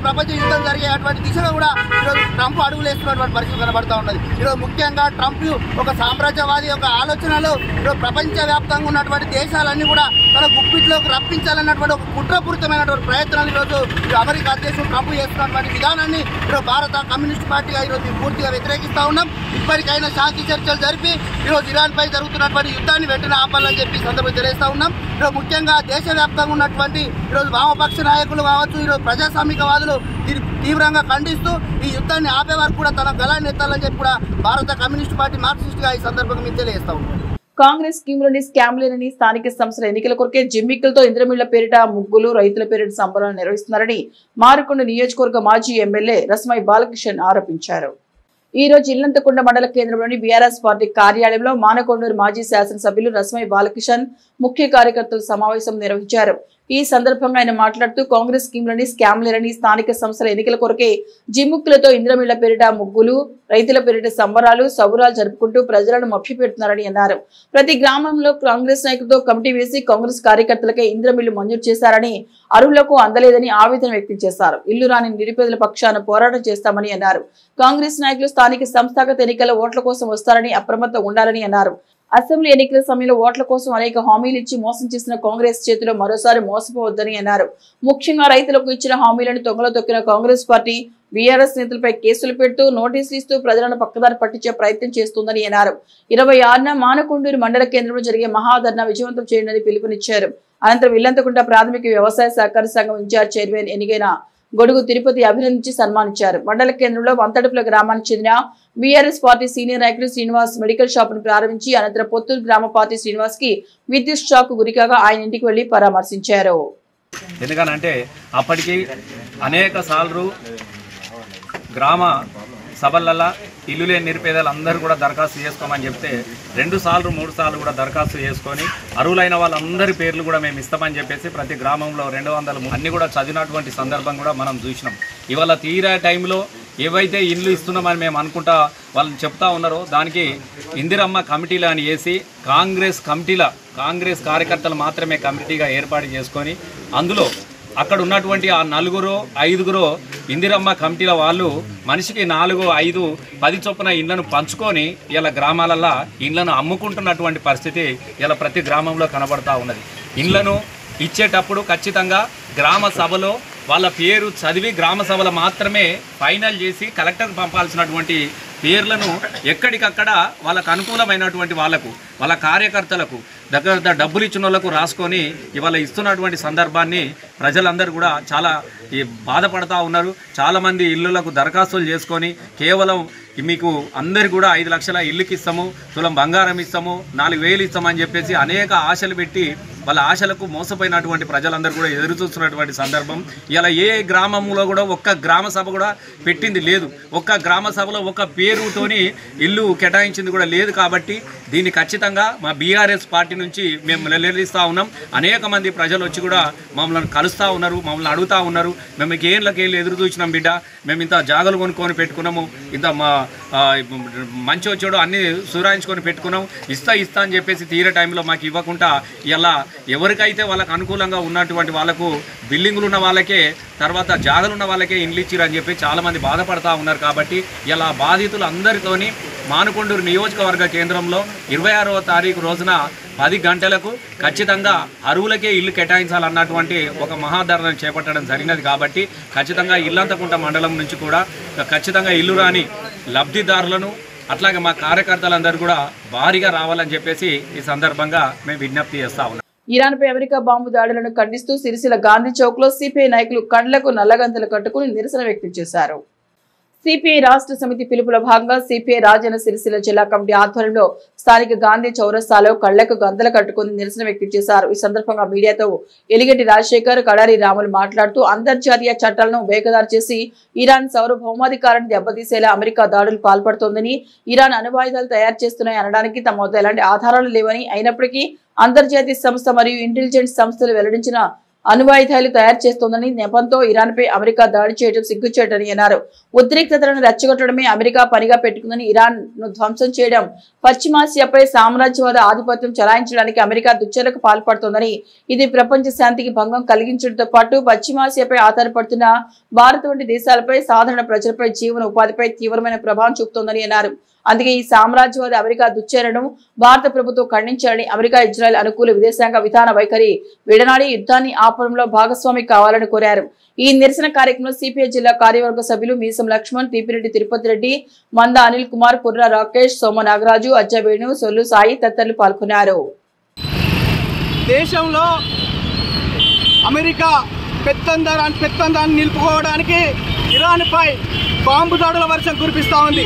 ప్రపంచ యుద్ధం జరిగేటువంటి దిశగా కూడా ఈరోజు ట్రంప్ అడుగులు వేస్తున్నటువంటి పరిస్థితి కనబడతా ఉన్నది. ఈరోజు ముఖ్యంగా ట్రంప్ ఒక సామ్రాజ్యవాది యొక్క ఆలోచనలో ఈరోజు ప్రపంచవ్యాప్తంగా ఉన్నటువంటి దేశాలన్నీ కూడా తన గుప్పిట్లోకి రప్పించాలన్నటువంటి ఒక కుట్రపూరితమైనటువంటి ప్రయత్నాలు ఈరోజు అమెరికా అధ్యక్షుడు ట్రంప్ చేస్తున్నటువంటి విధానాన్ని ఈరోజు భారత కమ్యూనిస్ట్ పార్టీగా ఈరోజు పూర్తిగా వ్యతిరేకిస్తూ ఉన్నాం. ఇప్పటికైనా శాంతి చర్చలు జరిపి ఈరోజు ఇరాన్పై జరుగుతున్నటువంటి యుద్ధాన్ని వెంటనే ఆపాలని చెప్పి సందర్భంగా తెలియజేస్తా ఉన్నాం. ఈరోజు ముఖ్యంగా దేశవ్యాప్తంగా ఉన్నటువంటి ఈరోజు వామపక్ష నాయకులు కావచ్చు, ఈరోజు ప్రజాస్వామికవాదులు దీన్ని తీవ్రంగా ఖండిస్తూ ఈ యుద్ధాన్ని ఆపే వరకు కూడా తన గళాన్ని ఎత్తాలని చెప్పి కూడా భారత కమ్యూనిస్టు పార్టీ మార్క్సిస్టుగా ఈ సందర్భంగా మేము తెలియజేస్తా ఉన్నాం. కాంగ్రెస్ స్కీములని స్కామ్లేనని స్థానిక సంస్థల ఎన్నికల కొరకే జిమ్మిక్కులతో ఇంద్రమిళ్ల పేరిట ముగ్గులు రైతుల పేరిట సంబరాలు నిర్వహిస్తున్నారని మారుకొండ నియోజకవర్గ మాజీ ఎమ్మెల్యే రస్మై బాలకిషన్ ఆరోపించారు. ఈ రోజు ఇల్లంతకుంట మండల కేంద్రంలోని బీఆర్ఎస్ పార్టీ కార్యాలయంలో మానకొండూరు మాజీ శాసనసభ్యులు రస్మై బాలకిషన్ ముఖ్య కార్యకర్తల సమావేశం నిర్వహించారు. ఈ సందర్భంగా ఆయన మాట్లాడుతూ కాంగ్రెస్ స్కీములని స్కామ్లేనని స్థానిక సంస్థల ఎన్నికల కొరకే జిమ్ముక్కులతో ఇంద్రమిళ్ల పేరిట ముగ్గులు రైతుల పేరిట సంబరాలు సౌరాలు జరుపుకుంటూ ప్రజలను మభ్యపెడుతున్నారని అన్నారు. ప్రతి గ్రామంలో కాంగ్రెస్ నాయకులతో కమిటీ వేసి కాంగ్రెస్ కార్యకర్తలకే ఇంద్రమిళ్లు మంజూరు చేశారని, అర్హులకు అందలేదని ఆవేదన వ్యక్తం చేశారు. ఇల్లు రాని నిరుపేదల పక్షాన పోరాటం చేస్తామని అన్నారు. కాంగ్రెస్ నాయకులు స్థానిక సంస్థాగత ఎన్నికల ఓట్ల కోసం వస్తారని అప్రమత్తంగా ఉండాలని అన్నారు. అసెంబ్లీ ఎన్నికల సమయంలో ఓట్ల కోసం అనేక హామీలు ఇచ్చి మోసం చేసిన కాంగ్రెస్ చేతిలో మరోసారి మోసపోవద్దని అన్నారు. ముఖ్యంగా రైతులకు ఇచ్చిన హామీలను తొంగలో తొక్కిన కాంగ్రెస్ పార్టీ బీఆర్ఎస్ నేతలపై కేసులు పెడుతూ నోటీసులు ఇస్తూ ప్రజలను పక్కదారి పట్టించే ప్రయత్నం చేస్తుందని అన్నారు. 26న మానకొండూరు మండల కేంద్రంలో జరిగే మహాధర్నా విజయవంతం చేయాలని పిలుపునిచ్చారు. అనంతరం ఇల్లంతకుంట ప్రాథమిక వ్యవసాయ సహకార సంఘం ఇన్ఛార్జ్ చైర్మన్ ఎన్నికైన గొడుగు తిరుపతి అభినందించి సన్మానించారు. మండల కేంద్రంలో వంతడుపుల గ్రామానికి చెందిన బీఆర్ఎస్ పార్టీ సీనియర్ నాయకుడు శ్రీనివాస్ మెడికల్ షాప్ ను ప్రారంభించి అనంతరం పొత్తూరు గ్రామ పార్టీ శ్రీనివాస్ కి విద్యుత్ షాక్ గురికాగా ఆయన ఇంటికి వెళ్లి పరామర్శించారు. ఎందుకనంటే అప్పటికి అనేక సార్లు గ్రామ సభలల్లో ఇల్లు లేని నిరుపేదలు అందరూ కూడా దరఖాస్తు చేసుకోమని చెప్తే 2 సార్లు 3 సార్లు కూడా దరఖాస్తు చేసుకొని అర్హులైన వాళ్ళందరి పేర్లు కూడా మేము ఇస్తామని చెప్పేసి ప్రతి గ్రామంలో 200 అన్ని కూడా చదివినటువంటి సందర్భం కూడా మనం చూసినాం. ఇవాళ తీరా టైంలో ఏవైతే ఇల్లు ఇస్తున్నామని మేము అనుకుంటా వాళ్ళు చెప్తా ఉన్నారో దానికి ఇందిరమ్మ కమిటీలు అని వేసి కాంగ్రెస్ కార్యకర్తలు మాత్రమే కమిటీగా ఏర్పాటు చేసుకొని అందులో అక్కడ ఉన్నటువంటి ఆ 4-5 ఇందిరమ్మ కమిటీల వాళ్ళు మనిషికి 4, 5, 10 చొప్పున ఇళ్లను పంచుకొని ఇలా గ్రామాలల్లో ఇళ్లను అమ్ముకుంటున్నటువంటి పరిస్థితి ఇలా ప్రతి గ్రామంలో కనబడతా ఉన్నది. ఇళ్లను ఇచ్చేటప్పుడు ఖచ్చితంగా గ్రామ సభలో వాళ్ళ పేరు చదివి గ్రామ సభలో మాత్రమే ఫైనల్ చేసి కలెక్టర్కి పంపాల్సినటువంటి పేర్లను ఎక్కడికక్కడ వాళ్ళకు అనుకూలమైనటువంటి వాళ్ళ కార్యకర్తలకు దగ్గర డబ్బులు ఇచ్చిన వాళ్ళకు రాసుకొని ఇవాళ ఇస్తున్నటువంటి సందర్భాన్ని ప్రజలందరూ కూడా చాలా బాధపడతా ఉన్నారు. చాలామంది ఇళ్ళకు దరఖాస్తులు చేసుకొని కేవలం మీకు అందరు కూడా 5 లక్షల ఇల్లుకి ఇస్తాము, తులం బంగారం ఇస్తాము, 4,000 ఇస్తామని చెప్పేసి అనేక ఆశలు పెట్టి వాళ్ళ ఆశలకు మోసపోయినటువంటి ప్రజలందరూ కూడా ఎదురు చూస్తున్నటువంటి సందర్భం. ఇలా ఏ గ్రామంలో కూడా ఒక్క గ్రామ సభ కూడా పెట్టింది లేదు. ఒక్క గ్రామ సభలో ఒక పేరుతోని ఇల్లు కేటాయించింది కూడా లేదు. కాబట్టి దీన్ని ఖచ్చితంగా మా బీఆర్ఎస్ పార్టీ నుంచి మేము నిలదీస్తూ ఉన్నాం. అనేక మంది ప్రజలు వచ్చి కూడా మమ్మల్ని కలుస్తూ ఉన్నారు, మమ్మల్ని అడుగుతూ ఉన్నారు. మేము ఏళ్ళకెళ్ళి ఎదురు చూసినాం బిడ్డ, మేము ఇంత జాగలు కొనుక్కొని పెట్టుకున్నాము, ఇంత మంచి వచ్చాడు అన్నీ సురాయించుకొని పెట్టుకున్నాం, ఇస్తా అని చెప్పేసి తీరే టైంలో మాకు ఇవ్వకుండా ఇలా ఎవరికైతే వాళ్ళకు అనుకూలంగా ఉన్నటువంటి వాళ్ళకు బిల్డింగులు ఉన్న వాళ్ళకే తర్వాత జాగలు ఉన్న వాళ్ళకే ఇండ్లు ఇచ్చిరు అని చెప్పి చాలామంది బాధపడతా ఉన్నారు. కాబట్టి ఇలా బాధితులు అందరితోని మానకొండూరు నియోజకవర్గ కేంద్రంలో 26వ తారీఖు రోజున 10 గంటలకు ఖచ్చితంగా అర్హులకే ఇల్లు కేటాయించాలన్నటువంటి ఒక మహాధరణ చేపట్టడం జరిగినది. కాబట్టి ఖచ్చితంగా ఇల్లంతకుంట మండలం నుంచి కూడా ఖచ్చితంగా ఇల్లు రాని లబ్ధిదారులను అట్లాగే మా కార్యకర్తలందరూ కూడా భారీగా రావాలని చెప్పేసి ఈ సందర్భంగా మేము విజ్ఞప్తి చేస్తా ఉన్నాం. ఇరాన్పై అమెరికా బాంబు దాడులను ఖండిస్తూ సిరిసిల్ల గాంధీ చౌక్ లో సిపిఐ నాయకులు కండ్లకు నల్లగంతలు కట్టుకుని నిరసన వ్యక్తం చేశారు. సిపిఐ రాష్ట్ర సమితి పిలుపులో భాగంగా సిపిఐ రాజన్న సిరిసిల్ల జిల్లా కమిటీ ఆధ్వర్యంలో స్థానిక గాంధీ చౌరస్తాలో కళ్లకు గంతలు కట్టుకుని నిరసన వ్యక్తం చేశారు. ఈ సందర్భంగా మీడియాతో ఎలిగెట్టి రాజశేఖర్, కడారి రాములు మాట్లాడుతూ అంతర్జాతీయ చట్టాలను వేగదారు చేసి ఇరాన్ సార్వభౌమాధికారాన్ని దెబ్బతీసేలా అమెరికా దాడులు పాల్పడుతోందని, ఇరాన్ అణువాయుధాలు తయారు చేస్తున్నాయి అనడానికి తమ వద్ద ఎలాంటి ఆధారాలు లేవని, అయినప్పటికీ అంతర్జాతీయ సంస్థ మరియు ఇంటెలిజెన్స్ సంస్థలు వెల్లడించిన అణువాయుధాలు తయారు చేస్తోందని నెపంతో ఇరాన్పై అమెరికా దాడి చేయడం సిగ్గుచేటని అన్నారు. ఉద్రిక్తతలను రెచ్చగొట్టడమే అమెరికా పనిగా పెట్టుకుందని, ఇరాన్ ను ధ్వంసం చేయడం, పశ్చిమాసియాపై సామ్రాజ్యవాద ఆధిపత్యం చెలాయించడానికి అమెరికా దుశ్చర్యకు పాల్పడుతోందని, ఇది ప్రపంచ శాంతికి భంగం కలిగించడంతో పాటు పశ్చిమాసియాపై ఆధారపడుతున్న భారత్ వంటి దేశాలపై సాధారణ ప్రజలపై జీవన ఉపాధిపై తీవ్రమైన ప్రభావం చూపుతోందని అన్నారు. అందుకే ఈ సామ్రాజ్యవాది అమెరికా దుశ్చరణను భారత ప్రభుత్వం ఖండించాలని, అమెరికా ఇజ్రాయెల్ అనుకూల విదేశాంగ విధాన వైఖరి విడనాడి యుద్ధాన్ని ఆపడంలో భాగస్వామి కావాలని కోరారు. ఈ నిరసన కార్యక్రమంలో సిపిఐ జిల్లా కార్యవర్గ సభ్యులు మీసం లక్ష్మణ్, తీపిరెడ్డి తిరుపతి రెడ్డి, మంద అనిల్ కుమార్, కుర్ర రాకేష్, సోమ నాగరాజు, అజ్జ వేణు, సొల్లు సాయి తదితరులు పాల్గొన్నారు. దేశంలో అమెరికా పెత్తందాన్ని నిలుపుకోవడానికి ఇరాన్పై బాంబు దాడుల వర్షం కురిపిస్తూ ఉంది.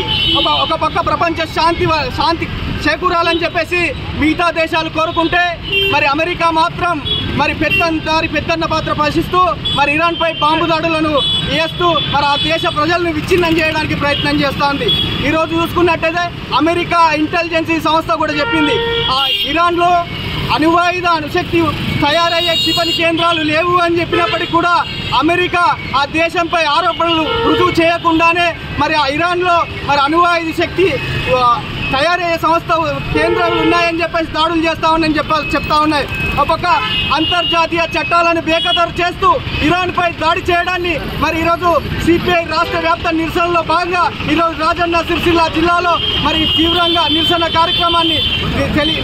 ఒక పక్క ప్రపంచ శాంతి చేకూరాలని చెప్పేసి మిగతా దేశాలు కోరుకుంటే, మరి అమెరికా మాత్రం మరి పెద్దన్న పాత్ర పోషిస్తూ మరి ఇరాన్పై బాంబు దాడులను చేస్తూ మరి ఆ దేశ ప్రజలను విచ్ఛిన్నం చేయడానికి ప్రయత్నం చేస్తోంది. ఈరోజు చూసుకున్నట్టయితే అమెరికా ఇంటెలిజెన్స్ సంస్థ కూడా చెప్పింది, ఆ ఇరాన్లో అణువాయుధ అణుశక్తి తయారయ్యే క్షిపణి కేంద్రాలు లేవు అని చెప్పినప్పటికీ కూడా అమెరికా ఆ దేశంపై ఆరోపణలు రుజువు చేయకుండానే మరి ఆ ఇరాన్లో మరి అణువాయుధ శక్తి తయారయ్యే సంస్థ కేంద్రాలు ఉన్నాయని చెప్పేసి దాడులు చేస్తామని చెప్తా ఉన్నాయి. ఒక అంతర్జాతీయ చట్టాలను బేఖతరు చేస్తూ ఇరాన్పై దాడి చేయడాన్ని మరి ఈరోజు సిపిఐ రాష్ట్ర వ్యాప్త నిరసనలో భాగంగా ఈరోజు రాజన్న సిరిసిల్ల జిల్లాలో మరి తీవ్రంగా నిరసన కార్యక్రమాన్ని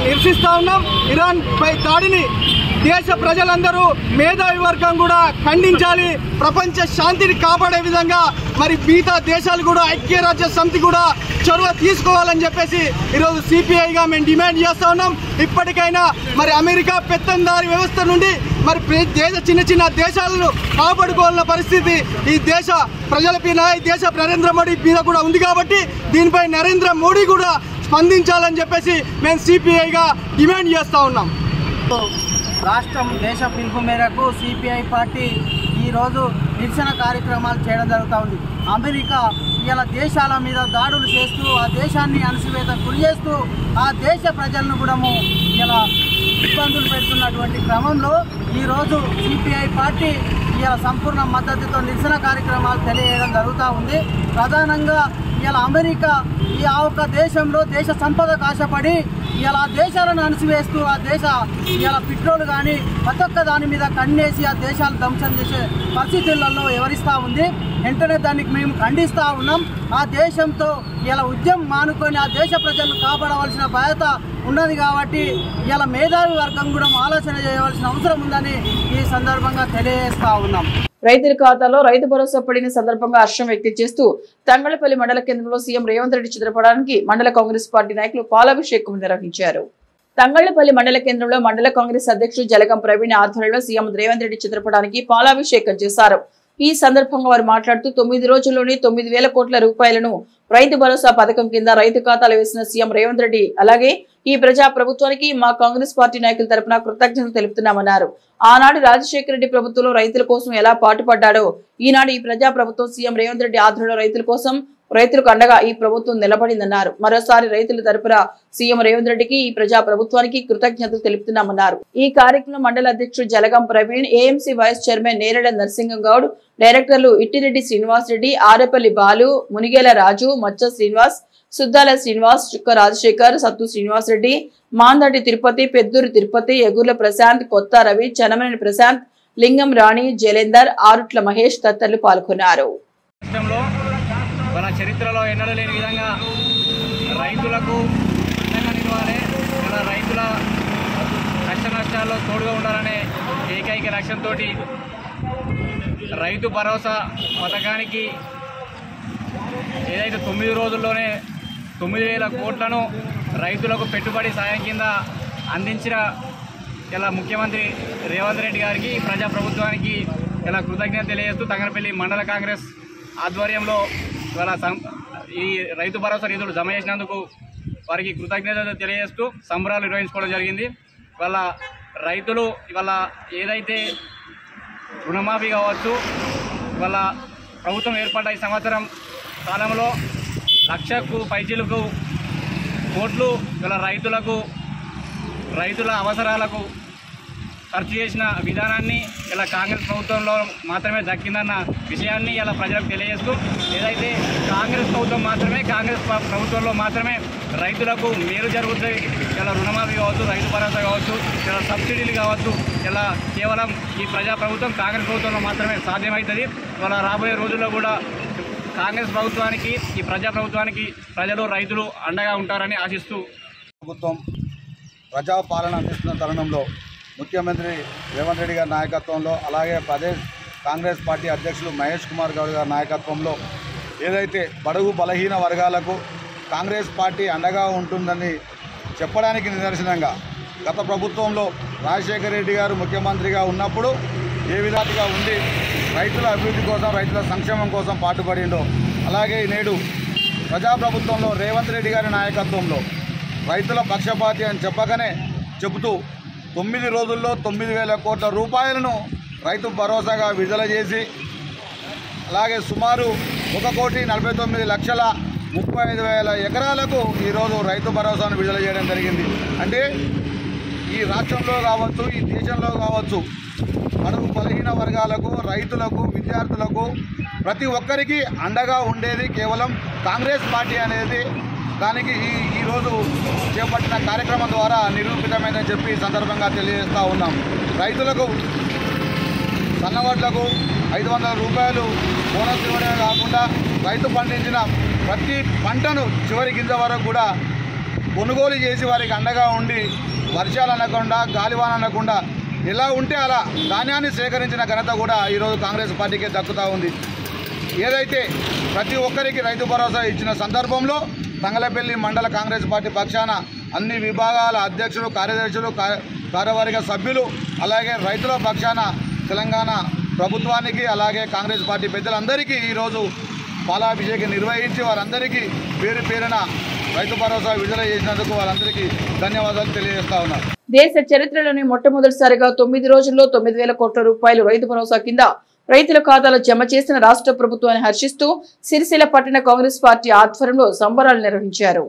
నిరసిస్తా ఉన్నాం. ఇరాన్ పై దాడిని దేశ ప్రజలందరూ మేధావి వర్గం కూడా ఖండించాలి. ప్రపంచ శాంతిని కాపాడే విధంగా మరి మిగతా దేశాలు కూడా ఐక్యరాజ్య సమితి కూడా చొరవ తీసుకోవాలని చెప్పేసి ఈరోజు సిపిఐగా మేము డిమాండ్ చేస్తా ఉన్నాం. ఇప్పటికైనా మరి అమెరికా పెత్తందారి వ్యవస్థ నుండి మరి చిన్న దేశాలను కాపాడుకోవాలన్న పరిస్థితి ఈ దేశ ప్రజలపైన, ఈ దేశ నరేంద్ర మోడీ మీద కూడా ఉంది. కాబట్టి దీనిపై నరేంద్ర మోడీ కూడా స్పందించాలని చెప్పేసి మేము సిపిఐగా డిమాండ్ చేస్తూ ఉన్నాం. రాష్ట్రం దేశ పిలుపు మేరకు సిపిఐ పార్టీ ఈరోజు నిరసన కార్యక్రమాలు చేయడం జరుగుతూ ఉంది. అమెరికా ఇలా దేశాల మీద దాడులు చేస్తూ ఆ దేశాన్ని అణచివేతకు గురి చేస్తూ ఆ దేశ ప్రజలను కూడా ఇలా ఇబ్బందులు పెడుతున్నటువంటి క్రమంలో ఈరోజు సిపిఐ పార్టీ ఇలా సంపూర్ణ మద్దతుతో నిరసన కార్యక్రమాలు తెలియజేయడం జరుగుతూ ఉంది. ప్రధానంగా ఇలా అమెరికా ఆ ఒక్క దేశంలో దేశ సంపదకు ఆశపడి ఇలా దేశాలను అణచివేస్తూ ఆ దేశ ఇలా పెట్రోల్ కానీ ప్రతి ఒక్క దాని మీద కన్నేసి ఆ దేశాలు ధ్వంసం చేసే పరిస్థితులలో వివరిస్తూ ఉంది. వెంటనే దానికి మేము ఖండిస్తూ ఉన్నాం. ఆ దేశంతో ఇలా ఉద్యమం మానుకొని ఆ దేశ ప్రజలను కాపాడవలసిన బాధ్యత ఉన్నది. కాబట్టి ఇలా మేధావి వర్గం కూడా ఆలోచన చేయవలసిన అవసరం ఉందని ఈ సందర్భంగా తెలియజేస్తూ ఉన్నాం. రైతుల ఖాతాలో రైతు భరోసా పడిన సందర్భంగా హర్షం వ్యక్తం చేస్తూ తంగళ్లపల్లి మండల కేంద్రంలో సీఎం రేవంత్ రెడ్డి చిత్రపటానికి మండల కాంగ్రెస్ పార్టీ నాయకులు పాలాభిషేకం నిర్వహించారు. తంగళ్లపల్లి మండల కేంద్రంలో మండల కాంగ్రెస్ అధ్యక్షుడు జలగం ప్రవీణ్ ఆధ్వర్యంలో సీఎం రేవంత్ రెడ్డి చిత్రపటానికి పాలాభిషేకం చేశారు. ఈ సందర్భంగా వారు మాట్లాడుతూ 9 రోజుల్లోనే 9,000 కోట్ల రూపాయలను రైతు భరోసా పథకం కింద రైతు ఖాతాలో వేసిన సీఎం రేవంత్ రెడ్డి అలాగే ఈ ప్రజా ప్రభుత్వానికి మా కాంగ్రెస్ పార్టీ నాయకుల తరపున కృతజ్ఞతలు తెలుపుతున్నామన్నారు. ఆనాడు రాజశేఖర రెడ్డి ప్రభుత్వంలో రైతుల కోసం ఎలా పాటుపడ్డాడో ఈనాడు ఈ ప్రజా ప్రభుత్వం సీఎం రేవంత్ రెడ్డి ఆధ్వర్యంలో రైతుల కోసం, రైతులకు అండగా ఈ ప్రభుత్వం నిలబడిందన్నారు. మరోసారి రైతుల తరపున సీఎం రేవంత్ రెడ్డికి ఈ ప్రజా ప్రభుత్వానికి కృతజ్ఞతలు తెలుపుతున్నామన్నారు. ఈ కార్యక్రమంలో మండల అధ్యక్షుడు Jalagam Praveen, AMC vice chairman Nerada Narasingam Goud, డైరెక్టర్లు ఇట్టిరెడ్డి శ్రీనివాస్ రెడ్డి, ఆరేపల్లి బాలు, మునిగేల రాజు, మచ్చ శ్రీనివాస్, సుద్దాల శ్రీనివాస్, చుక్క రాజశేఖర్, సత్తు శ్రీనివాస్ రెడ్డి, మాందటి తిరుపతి, పెద్దూరు తిరుపతి, ఎగుర్ల ప్రశాంత్, కొత్త రవి, చనమనేని ప్రశాంత్, లింగం రాణి, జలేందర్, ఆరుట్ల మహేష్ తదితరులు పాల్గొన్నారు. మన చరిత్రలో ఎన్నడూ లేని విధంగా రైతులకు అండగా నిలవాలి, మన రైతుల కష్ట నష్టాల్లో తోడుగా ఉండాలనే ఏకైక లక్ష్యంతో రైతు భరోసా పథకానికి ఏదైతే 9 రోజుల్లోనే 9,000 కోట్లను రైతులకు పెట్టుబడి సాయం కింద అందించిన ఇలా ముఖ్యమంత్రి రేవంత్ రెడ్డి గారికి, ప్రజాప్రభుత్వానికి ఇలా కృతజ్ఞత తెలియజేస్తూ తంగళ్లపల్లి మండల కాంగ్రెస్ ఆధ్వర్యంలో ఇవాళ ఈ రైతు భరోసా నిధులు జమ చేసినందుకు వారికి కృతజ్ఞతలు తెలియజేస్తూ సంబరాలు నిర్వహించుకోవడం జరిగింది. ఇవాళ రైతులు ఇవాళ ఏదైతే రుణమాఫీ కావచ్చు, ఇవాళ ప్రభుత్వం ఏర్పడ్డ ఈ సంవత్సరం కాలంలో 1,00,000కు పైచీలకు కోట్లు ఇవాళ రైతుల అవసరాలకు ఖర్చు చేసిన విధానాన్ని ఇలా కాంగ్రెస్ ప్రభుత్వంలో మాత్రమే దక్కిందన్న విషయాన్ని ఇలా ప్రజలకు తెలియజేస్తూ, ఏదైతే కాంగ్రెస్ ప్రభుత్వంలో మాత్రమే రైతులకు మేలు జరుగుతాయి, ఇలా రుణమాఫీ కావచ్చు, రైతు భరోసా కావచ్చు, ఇలా సబ్సిడీలు కావచ్చు, ఇలా కేవలం ఈ ప్రజా ప్రభుత్వం కాంగ్రెస్ ప్రభుత్వంలో మాత్రమే సాధ్యమవుతుంది. ఇలా రాబోయే రోజుల్లో కూడా కాంగ్రెస్ ప్రభుత్వానికి ఈ ప్రజా ప్రభుత్వానికి ప్రజలు రైతులు అండగా ఉంటారని ఆశిస్తూ ప్రభుత్వం ప్రజాపాలన అందిస్తున్న తరుణంలో ముఖ్యమంత్రి రేవంత్ రెడ్డి గారి నాయకత్వంలో అలాగే ప్రదేశ్ కాంగ్రెస్ పార్టీ అధ్యక్షులు మహేష్ కుమార్ గౌడ్ గారి నాయకత్వంలో ఏదైతే బడుగు బలహీన వర్గాలకు కాంగ్రెస్ పార్టీ అండగా ఉంటుందని చెప్పడానికి నిదర్శనంగా గత ప్రభుత్వంలో రాజశేఖర రెడ్డి గారు ముఖ్యమంత్రిగా ఉన్నప్పుడు ఏ విధాలుగా ఉండి రైతుల అభివృద్ధి కోసం రైతుల సంక్షేమం కోసం పాటుపడిండో అలాగే నేడు ప్రజాప్రభుత్వంలో రేవంత్ రెడ్డి గారి నాయకత్వంలో రైతుల పక్షపాతి అని చెప్పగానే చెబుతూ 9 రోజుల్లో 9,000 కోట్ల రూపాయలను రైతు భరోసాగా విడుదల చేసి అలాగే సుమారు 1,49,35,000 ఎకరాలకు ఈరోజు రైతు భరోసాను విడుదల చేయడం జరిగింది. అంటే ఈ రాష్ట్రంలో కావచ్చు ఈ దేశంలో కావచ్చు బడుగు బలహీన వర్గాలకు రైతులకు విద్యార్థులకు ప్రతి ఒక్కరికి అండగా ఉండేది కేవలం కాంగ్రెస్ పార్టీ అనేది దానికి ఈరోజు చేపట్టిన కార్యక్రమం ద్వారా నిరూపితమైందని చెప్పి ఈ సందర్భంగా తెలియజేస్తూ ఉన్నాం. రైతులకు సన్నవడ్లకు 500 రూపాయలు బోనస్ ఇవ్వడమే కాకుండా రైతు పండించిన ప్రతి పంటను చివరి గింజ వరకు కూడా కొనుగోలు చేసి వారికి అండగా ఉండి వర్షాలు అనకుండా గాలివాన అనకుండా ఎలా ఉంటే అలా ధాన్యాన్ని సేకరించిన ఘనత కూడా ఈరోజు కాంగ్రెస్ పార్టీకే దక్కుతూ ఉంది. ఏదైతే ప్రతి ఒక్కరికి రైతు భరోసా ఇచ్చిన సందర్భంలో తంగలపల్లి మండల కాంగ్రెస్ పార్టీ పక్షాన అన్ని విభాగాల అధ్యక్షులు కార్యదర్శులు కార్యవర్గ సభ్యులు అలాగే రైతుల పక్షాన తెలంగాణ ప్రభుత్వానికి అలాగే కాంగ్రెస్ పార్టీ పెద్దలందరికీ ఈరోజు పాలాభిషేకం నిర్వహించి వారందరికీ పేరు పేరున రైతు భరోసా విడుదల చేసినందుకు వారందరికీ ధన్యవాదాలు తెలియజేస్తా ఉన్నారు. దేశ చరిత్రలోని మొట్టమొదటిసారిగా 9 రోజుల్లో 9,000 కోట్ల రూపాయలు రైతు భరోసా కింద రైతుల ఖాతాలో జమ చేసిన రాష్ట్ర ప్రభుత్వాన్ని హర్షిస్తూ సిరిసిల్ల పట్టణ కాంగ్రెస్ పార్టీ ఆధ్వర్యంలో సంబరాలు నిర్వహించారు.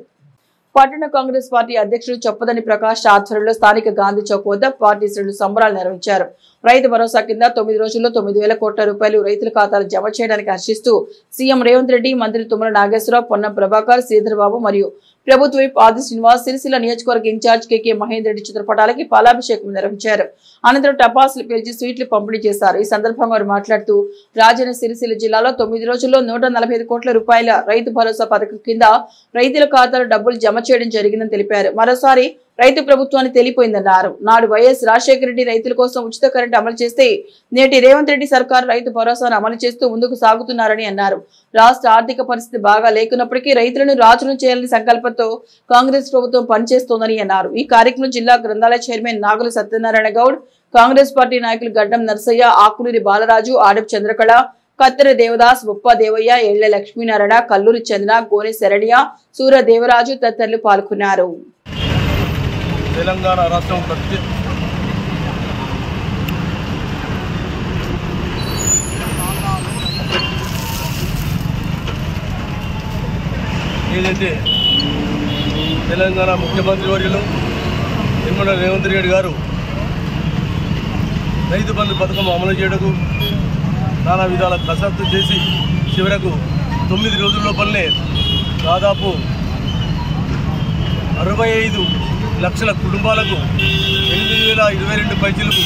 పట్టణ కాంగ్రెస్ పార్టీ అధ్యక్షుడు చొప్పదని ప్రకాష్ ఆధ్వర్యంలో స్థానిక గాంధీ చౌక్ వద్ద పార్టీ శ్రేణులు సంబరాలు నిర్వహించారు. రైతు భరోసా కింద 9 రోజుల్లో 9,000 కోట్ల రూపాయలు రైతుల ఖాతాలు జమ చేయడానికి హర్షిస్తూ సీఎం రేవంత్ రెడ్డి, మంత్రి తుమ్మల నాగేశ్వరరావు, పొన్నం ప్రభాకర్, శ్రీధర్ బాబు మరియు ప్రభుత్వ విప్ ఆది శ్రీనివాస్, సిరిసిల్ల నియోజకవర్గ ఇన్ఛార్జ్ కెకే మహేందర్ రెడ్డి చిత్రపటాలకి పాలాభిషేకం నిర్వహించారు. అనంతరం టపాసులు పేల్చి స్వీట్లు పంపిణీ చేశారు. ఈ సందర్భంగా వారు మాట్లాడుతూ రాజన్న సిరిసిల్ల జిల్లాలో 9 రోజుల్లో 145 కోట్ల రూపాయల రైతు భరోసా పథకం కింద రైతుల ఖాతాలో డబ్బులు జమ చేయడం జరిగిందని తెలిపారు. మరోసారి రైతు ప్రభుత్వాన్ని తెలిపోయిందన్నారు. నాడు వైఎస్ రాజశేఖర రెడ్డి రైతుల కోసం ఉచిత కరెంటు అమలు చేస్తే నేటి రేవంత్ రెడ్డి సర్కారు రైతు భరోసాను అమలు చేస్తూ ముందుకు సాగుతున్నారని అన్నారు. రాష్ట్ర ఆర్థిక పరిస్థితి బాగా లేకున్నప్పటికీ రైతులను రాజును చేయాలని సంకల్పంతో కాంగ్రెస్ ప్రభుత్వం పనిచేస్తోందని అన్నారు. ఈ కార్యక్రమం జిల్లా గ్రంథాలయ చైర్మన్ నాగుల సత్యనారాయణ గౌడ్, కాంగ్రెస్ పార్టీ నాయకులు గడ్డం నర్సయ్య, ఆకులూరి బాలరాజు, ఆడపు చంద్రకళ, కత్తెర దేవదాస్, బొప్ప దేవయ్య, ఏళ్ల లక్ష్మీనారాయణ, కల్లూరి చంద్ర, గోనె శరణ్య, సూర దేవరాజు తదితరులు పాల్గొన్నారు. తెలంగాణ రాష్ట్రం ఏదైతే తెలంగాణ ముఖ్యమంత్రి వర్యులు యనమల రేవంత్ రెడ్డి గారు రైతు బంధు పథకం అమలు చేయడకు నానా విధాల కసరత్తు చేసి చివరకు 9 రోజుల లోపలనే దాదాపు 65 లక్షల కుటుంబాలకు 8,022 పైచిలకు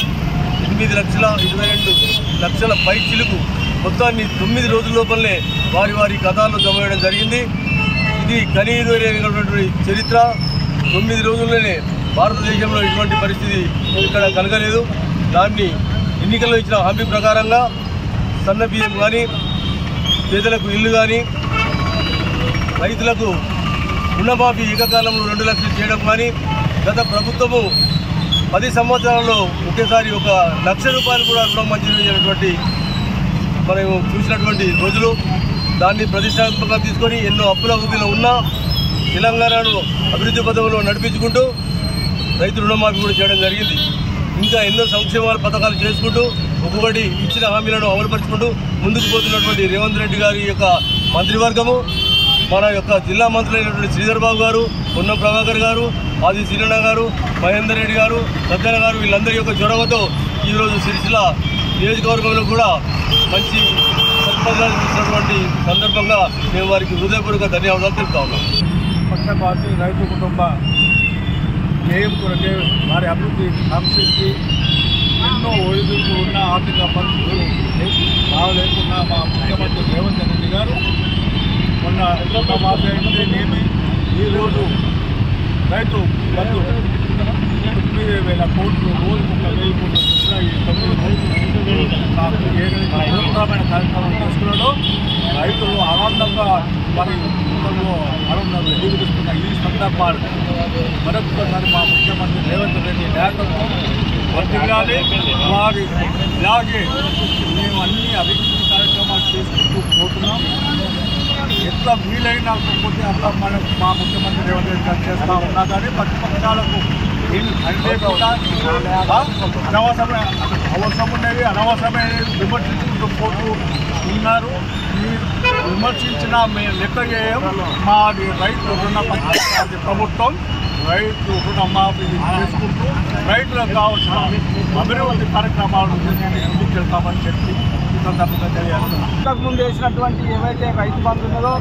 8,22 లక్షల పైచిలకు మొత్తాన్ని 9 రోజుల లోపలనే వారి వారి ఖాతాల్లో జమ చేయడం జరిగింది. ఇది కనీయమైనటువంటి చరిత్ర. 9 రోజుల్లోనే భారతదేశంలో ఇటువంటి పరిస్థితి ఇక్కడ కలగలేదు. దాన్ని ఎన్నికల్లో ఇచ్చిన హామీ ప్రకారంగా సన్న బియ్యం కానీ, పేదలకు ఇల్లు కానీ, రైతులకు రుణమాఫీ ఏకకాలంలో 2 లక్షలు చేయడం కానీ, గత ప్రభుత్వము 10 సంవత్సరాల్లో ఒకేసారి 1 లక్ష రూపాయలు కూడా రుణం మంజూరు చేసినటువంటి మనం చూసినటువంటి రోజులు. దాన్ని ప్రతిష్టాత్మకంగా తీసుకొని ఎన్నో అప్పుల ఊబిలో ఉన్నా తెలంగాణను అభివృద్ధి పథకంలో నడిపించుకుంటూ రైతు రుణమాఫీ కూడా చేయడం జరిగింది. ఇంకా ఎన్నో సంక్షేమ పథకాలు చేసుకుంటూ ఒక్కొక్కటి ఇచ్చిన హామీలను అమలుపరుచుకుంటూ ముందుకు పోతున్నటువంటి రేవంత్ రెడ్డి గారి యొక్క మంత్రివర్గము, మన యొక్క జిల్లా మంత్రులైనటువంటి శ్రీధర్ బాబు గారు, పొన్నం ప్రభాకర్ గారు, ఆది శ్రీరణ గారు, మహేందర్ రెడ్డి గారు, సత్యన గారు, వీళ్ళందరి యొక్క చొరవతో ఈరోజు సిరిసిల్ల నియోజకవర్గంలో కూడా మంచి సత్ఫలితాలు చూసినటువంటి సందర్భంగా మేము వారికి హృదయపూర్వక ధన్యవాదాలు తెలుపుతా ఉన్నాం. పక్ష పార్టీ రైతు కుటుంబ ధ్యేయం కొరకే వారి అభివృద్ధి కాంక్షించి ఎన్నో ఒడిదుడుకు ఉన్న ఆర్థిక పరిస్థితులు లేకున్నా మా ముఖ్యమంత్రి రేవంత్ రెడ్డి గారు మొన్న రుణమాఫీ అయితేనేమి ఈరోజు రైతు బంధు 9,000 కోట్లు రోజుకు 1,000 కోట్లు ఈ 9 రోజులు నాకు ఏదైనా కార్యక్రమం చేసుకున్నాడో రైతులు ఆనందంగా మరి కుటుంబంలో ఆనందంగా ఎదుగుతున్న ఈ సందర్భాలు మరొకసారి మా ముఖ్యమంత్రి రేవంత్ రెడ్డి నాయకత్వం వర్తిల్లాలి. వారి ఇలాగే మేము అన్ని అభివృద్ధి కార్యక్రమాలు చేసుకుంటూ పోతున్నాం. ఎంత వీలైనకపోతే అంతా మా ముఖ్యమంత్రి రేవంత్ రెడ్డి గారు చేస్తూ ఉన్నా కానీ ప్రతిపక్షాలకు ఏమి లేకుండా అవసరమైనవి అనవసరమైనవి విమర్శించుకుంటూ పోతూ ఉన్నారు. ఈ విమర్శించిన మేము లెక్క చేయం. మాది రైతు రుణమాఫీ ప్రభుత్వం రైతు రుణమాఫీ చేసుకుంటూ రైతులకు కావాల్సిన అభివృద్ధి కార్యక్రమాలు ముందుకు వెళ్తామని చెప్పి ఈ సందర్భంగా తెలియజేస్తున్నాం. ఇంతకుముందు వేసినటువంటి ఏవైతే రైతు బంధు ఉన్నదో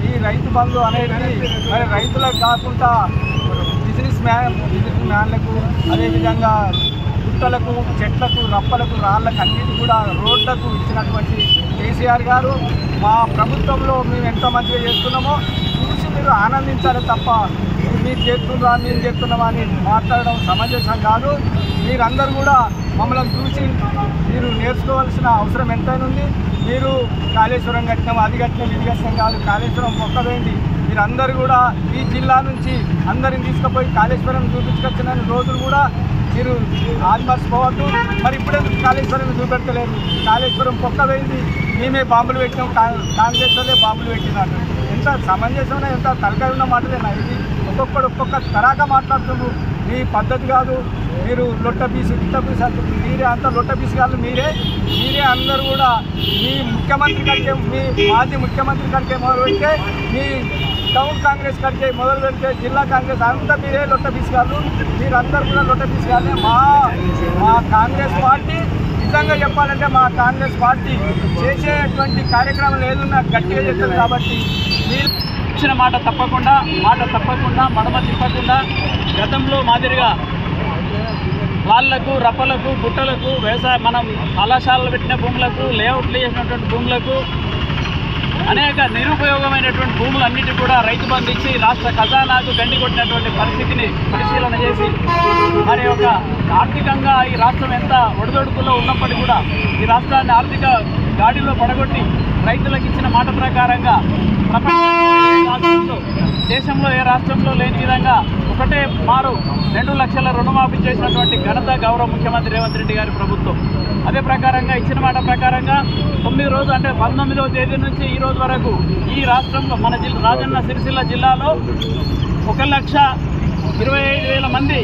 ఈ రైతు బంధు అనేది మరి రైతులకు కాకుండా బిజినెస్ మ్యాన్లకు అదేవిధంగా గుట్టలకు చెట్లకు రప్పలకు రాళ్లకు అన్నిటి కూడా రోడ్లకు ఇచ్చినటువంటి కేసీఆర్ గారు మా ప్రభుత్వంలో మేము ఎంత మంచిగా చేస్తున్నామో చూసి మీరు ఆనందించాలి తప్ప మీరు చేస్తున్నా మేము చేస్తున్నామా అని మాట్లాడడం సమంజసం కాదు. మీరందరూ కూడా మమ్మల్ని చూసి మీరు నేర్చుకోవాల్సిన అవసరం ఎంతైనా ఉంది. మీరు కాళేశ్వరం కట్టినాం అది కట్టినాం ఇది కట్టినాం కాదు, కాళేశ్వరం మొక్కవేయండి. మీరందరూ కూడా ఈ జిల్లా నుంచి అందరిని తీసుకుపోయి కాళేశ్వరం చూపించుకొచ్చిన రోజులు కూడా మీరు ఆత్మర్చిపోవద్దు. మరి ఇప్పుడే కాళేశ్వరం చూపెట్టలేరు. కాళేశ్వరం పొక్కవేయింది మేమే బాంబులు పెట్టినాం, కాంగ్రెస్ వాళ్ళే బాంబులు పెట్టినారు. ఎంత సమంజసమైన ఎంత తలకాయ ఉన్న మాటలేనా ఇది? ఒక్కొక్క తరాగా మాట్లాడుతున్నారు. మీ పద్ధతి కాదు. మీరు లొట్ట పీసు ఇట్ట పీసు అంటుంది. మీరే అంతా లొట్ట పీసు కాదు. మీరే అందరూ కూడా మీ ముఖ్యమంత్రి కడికే మీ మాజీ ముఖ్యమంత్రి కడికే మొదలు పెడితే మీ టౌన్ కాంగ్రెస్ కడికే మొదలు పెడితే జిల్లా కాంగ్రెస్ అంతా మీరే లొట్ట పీసు కాదు. మీరందరూ కూడా లొట్ట పీసు కాదు. మా కాంగ్రెస్ పార్టీ నిజంగా చెప్పాలంటే మా కాంగ్రెస్ పార్టీ చేసేటువంటి కార్యక్రమాలు ఏదన్నా గట్టిగా చేస్తుంది. కాబట్టి మీరు ఇచ్చిన మాట తప్పకుండా మడమ తిప్పకుండా గతంలో మాదిరిగా వాళ్ళకు రప్పలకు గుట్టలకు మనం కళాశాలలు పెట్టిన భూములకు లేఅవుట్లు చేసినటువంటి భూములకు అనేక నిరుపయోగమైనటువంటి భూములన్నిటి కూడా రైతు బంధు ఇచ్చి రాష్ట్ర ఖజానాకు గండి కొట్టినటువంటి పరిస్థితిని పరిశీలన చేసి మరి ఒక ఆర్థికంగా ఈ రాష్ట్రం ఎంత ఒడిదొడుకులో ఉన్నప్పటికీ కూడా ఈ రాష్ట్రాన్ని ఆర్థిక గాడిలో పడగొట్టి రైతులకు ఇచ్చిన మాట ప్రకారంగా ప్రపంచంలో దేశంలో ఏ రాష్ట్రంలో లేని విధంగా ఒకటే మారు 2 లక్షల రుణమాఫీ చేసినటువంటి ఘనత గౌరవ ముఖ్యమంత్రి రేవంత్ రెడ్డి గారి ప్రభుత్వం. అదే ప్రకారంగా ఇచ్చిన మాట ప్రకారంగా 9 రోజులు అంటే 19వ తేదీ నుంచి ఈ రోజు వరకు ఈ రాష్ట్రంలో మన రాజన్న సిరిసిల్ల జిల్లాలో 1,25,000 మంది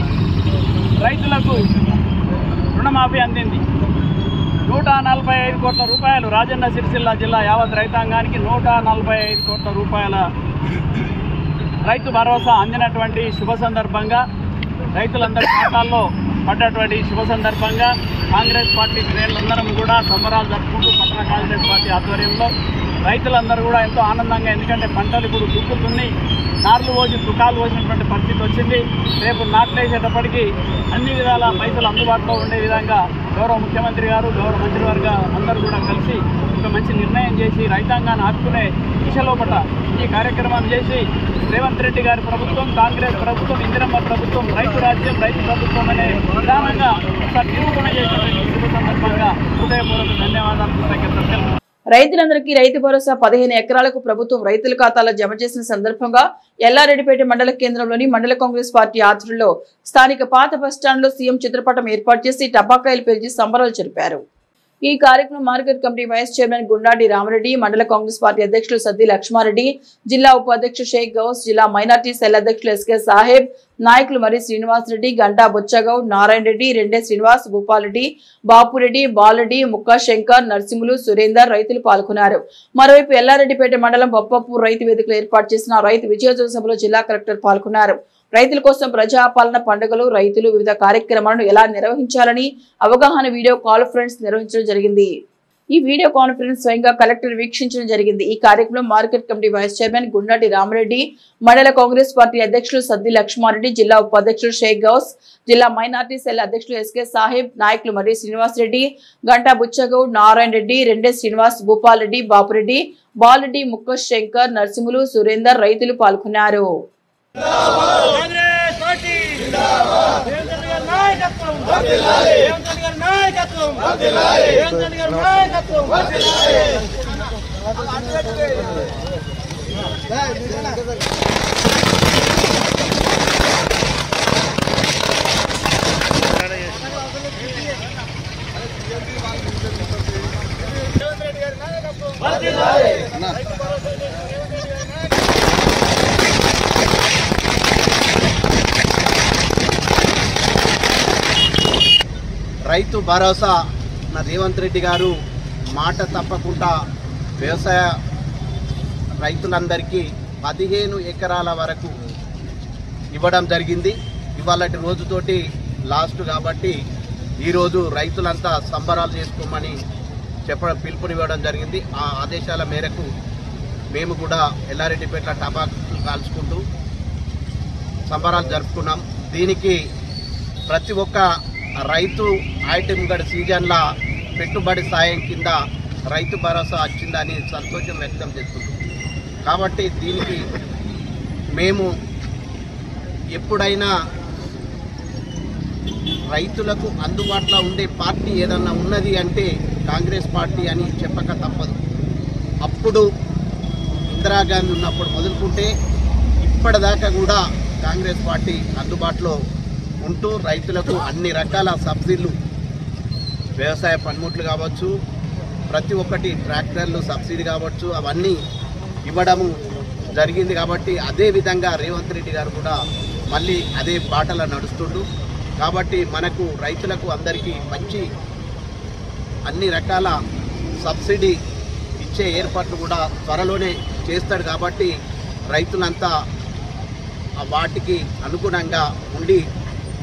రైతులకు రుణమాఫీ అందింది. 145 కోట్ల రూపాయలు రాజన్న సిరిసిల్ల జిల్లా యావత్ రైతాంగానికి 145 కోట్ల రూపాయల రైతు భరోసా అందినటువంటి శుభ సందర్భంగా రైతులందరి ఖాతాల్లో పడ్డటువంటి శుభ సందర్భంగా కాంగ్రెస్ పార్టీ శ్రేణులందరం కూడా సంబరాలు జరుపుకుంటూ పట్టణ కాంగ్రెస్ పార్టీ ఆధ్వర్యంలో రైతులందరూ కూడా ఎంతో ఆనందంగా, ఎందుకంటే పంటలు ఇప్పుడు దుక్కుతున్నాయి, నార్లు పోసి తుకాలు పోసినటువంటి పరిస్థితి వచ్చింది. రేపు నాట్లు వేసేటప్పటికీ అన్ని విధాల పైసలు అందుబాటులో ఉండే విధంగా గౌరవ ముఖ్యమంత్రి గారు గౌరవ మంత్రివర్గ అందరూ కూడా కలిసి ఒక మంచి నిర్ణయం చేసి రైతాంగాన్ని ఆదుకునే దిశలోపట ఈ కార్యక్రమాన్ని చేసి రేవంత్ రెడ్డి గారి ప్రభుత్వం, కాంగ్రెస్ ప్రభుత్వం, ఇందిరమ్మ ప్రభుత్వం, రైతు రాజ్యం రైతు ప్రభుత్వం అనే విధానంగా ఒక నిరూపణ చేసినటువంటి శుభ సందర్భంగా హృదయపూర్వక ధన్యవాదాలు, కృతజ్ఞతలు. రైతులందరికీ రైతు భరోసా 15 ఎకరాలకు ప్రభుత్వం రైతుల ఖాతాలో జమ చేసిన సందర్భంగా ఎల్లారెడ్డిపేట మండల కేంద్రంలోని మండల కాంగ్రెస్ పార్టీ ఆధ్వర్యంలో స్థానిక పాత బస్టాండ్లో సీఎం చిత్రపటం ఏర్పాటు చేసి టపాకాయలు పేల్చి సంబరాలు జరిపారు. ఈ కార్యక్రమం market committee vice chairman Gundadi Ramareddy, మండల కాంగ్రెస్ పార్టీ అధ్యక్షులు సద్ది లక్ష్మారెడ్డి, జిల్లా ఉపాధ్యక్షుడు షేక్ గౌస్, జిల్లా మైనార్టీ సెల్ అధ్యక్షులు ఎస్కే సాహెబ్, నాయకులు మరి శ్రీనివాస్ రెడ్డి, గంటా బొచ్చగౌడ్, నారాయణ రెడ్డి, రెండే శ్రీనివాస్, భూపాలరెడ్డి, బాపురెడ్డి, బాలరెడ్డి, ముక్కా శంకర్, నర్సింహులు, సురేందర్ రైతులు పాల్గొన్నారు. మరోవైపు ఎల్లారెడ్డిపేట మండలం బొప్పపూర్ రైతు వేదికలో ఏర్పాటు చేసిన రైతు విజయోత్సవ సభలో జిల్లా కలెక్టర్ పాల్గొన్నారు. రైతుల కోసం ప్రజాపాలన, పండుగలు, రైతులు వివిధ కార్యక్రమాలను ఎలా నిర్వహించాలని అవగాహన వీడియో కాన్ఫరెన్స్ నిర్వహించడం జరిగింది. ఈ వీడియో కాన్ఫరెన్స్ స్వయంగా కలెక్టర్ వీక్షించడం జరిగింది. ఈ కార్యక్రమంలో market committee vice chairman Gundati Ramareddy, మండల కాంగ్రెస్ పార్టీ అధ్యక్షులు సద్ది లక్ష్మారెడ్డి, జిల్లా ఉపాధ్యక్షులు షేక్ గౌస్, జిల్లా మైనార్టీ సెల్ అధ్యక్షులు ఎస్కే సాహెబ్, నాయకులు మరి శ్రీనివాస్ రెడ్డి, గంటా బుచ్చగౌడ్, నారాయణ రెడ్డి, రెండే శ్రీనివాస్, భూపాల్ రెడ్డి, బాపురెడ్డి, బాలరెడ్డి, ముక్క శంకర్, నరసింహులు, సురేందర్, రైతులు పాల్గొన్నారు. రైతు భరోసా రేవంత్ రెడ్డి గారు మాట తప్పకుండా వ్యవసాయ రైతులందరికీ 15 ఎకరాల వరకు ఇవ్వడం జరిగింది. ఇవాళటి రోజుతోటి లాస్ట్ కాబట్టి ఈరోజు రైతులంతా సంబరాలు చేసుకోమని పిలుపునివ్వడం జరిగింది. ఆ ఆదేశాల మేరకు మేము కూడా ఎల్లారెడ్డిపేట టపాకులు కాల్చుకుంటూ సంబరాలు జరుపుకున్నాం. దీనికి ప్రతి ఒక్క రైతు ఐటెం గడ సీజన్ల పెట్టుబడి సాయం కింద రైతు భరోసా వచ్చిందని సంతోషం వ్యక్తం చేస్తున్నాం. కాబట్టి దీనికి మేము ఎప్పుడైనా రైతులకు అందుబాటులో ఉండే పార్టీ ఏదన్నా ఉన్నది అంటే కాంగ్రెస్ పార్టీ అని చెప్పక తప్పదు. అప్పుడు ఇందిరాగాంధీ ఉన్నప్పుడు మొదలుకుంటే ఇప్పటిదాకా కూడా కాంగ్రెస్ పార్టీ అందుబాటులో ఉంటూ రైతులకు అన్ని రకాల సబ్సిడీలు, వ్యవసాయ పనిముట్లు కావచ్చు, ప్రతి ఒక్కటి ట్రాక్టర్లు సబ్సిడీ కావచ్చు, అవన్నీ ఇవ్వడము జరిగింది. కాబట్టి అదే విధంగా రేవంత్ రెడ్డి గారు కూడా మళ్ళీ అదే బాటలో నడుస్తుండు. కాబట్టి మనకు రైతులకు అందరికీ మంచి అన్ని రకాల సబ్సిడీ ఇచ్చే ఏర్పాట్లు కూడా త్వరలోనే చేస్తాడు. కాబట్టి రైతులంతా వాటికి అనుగుణంగా ఉండి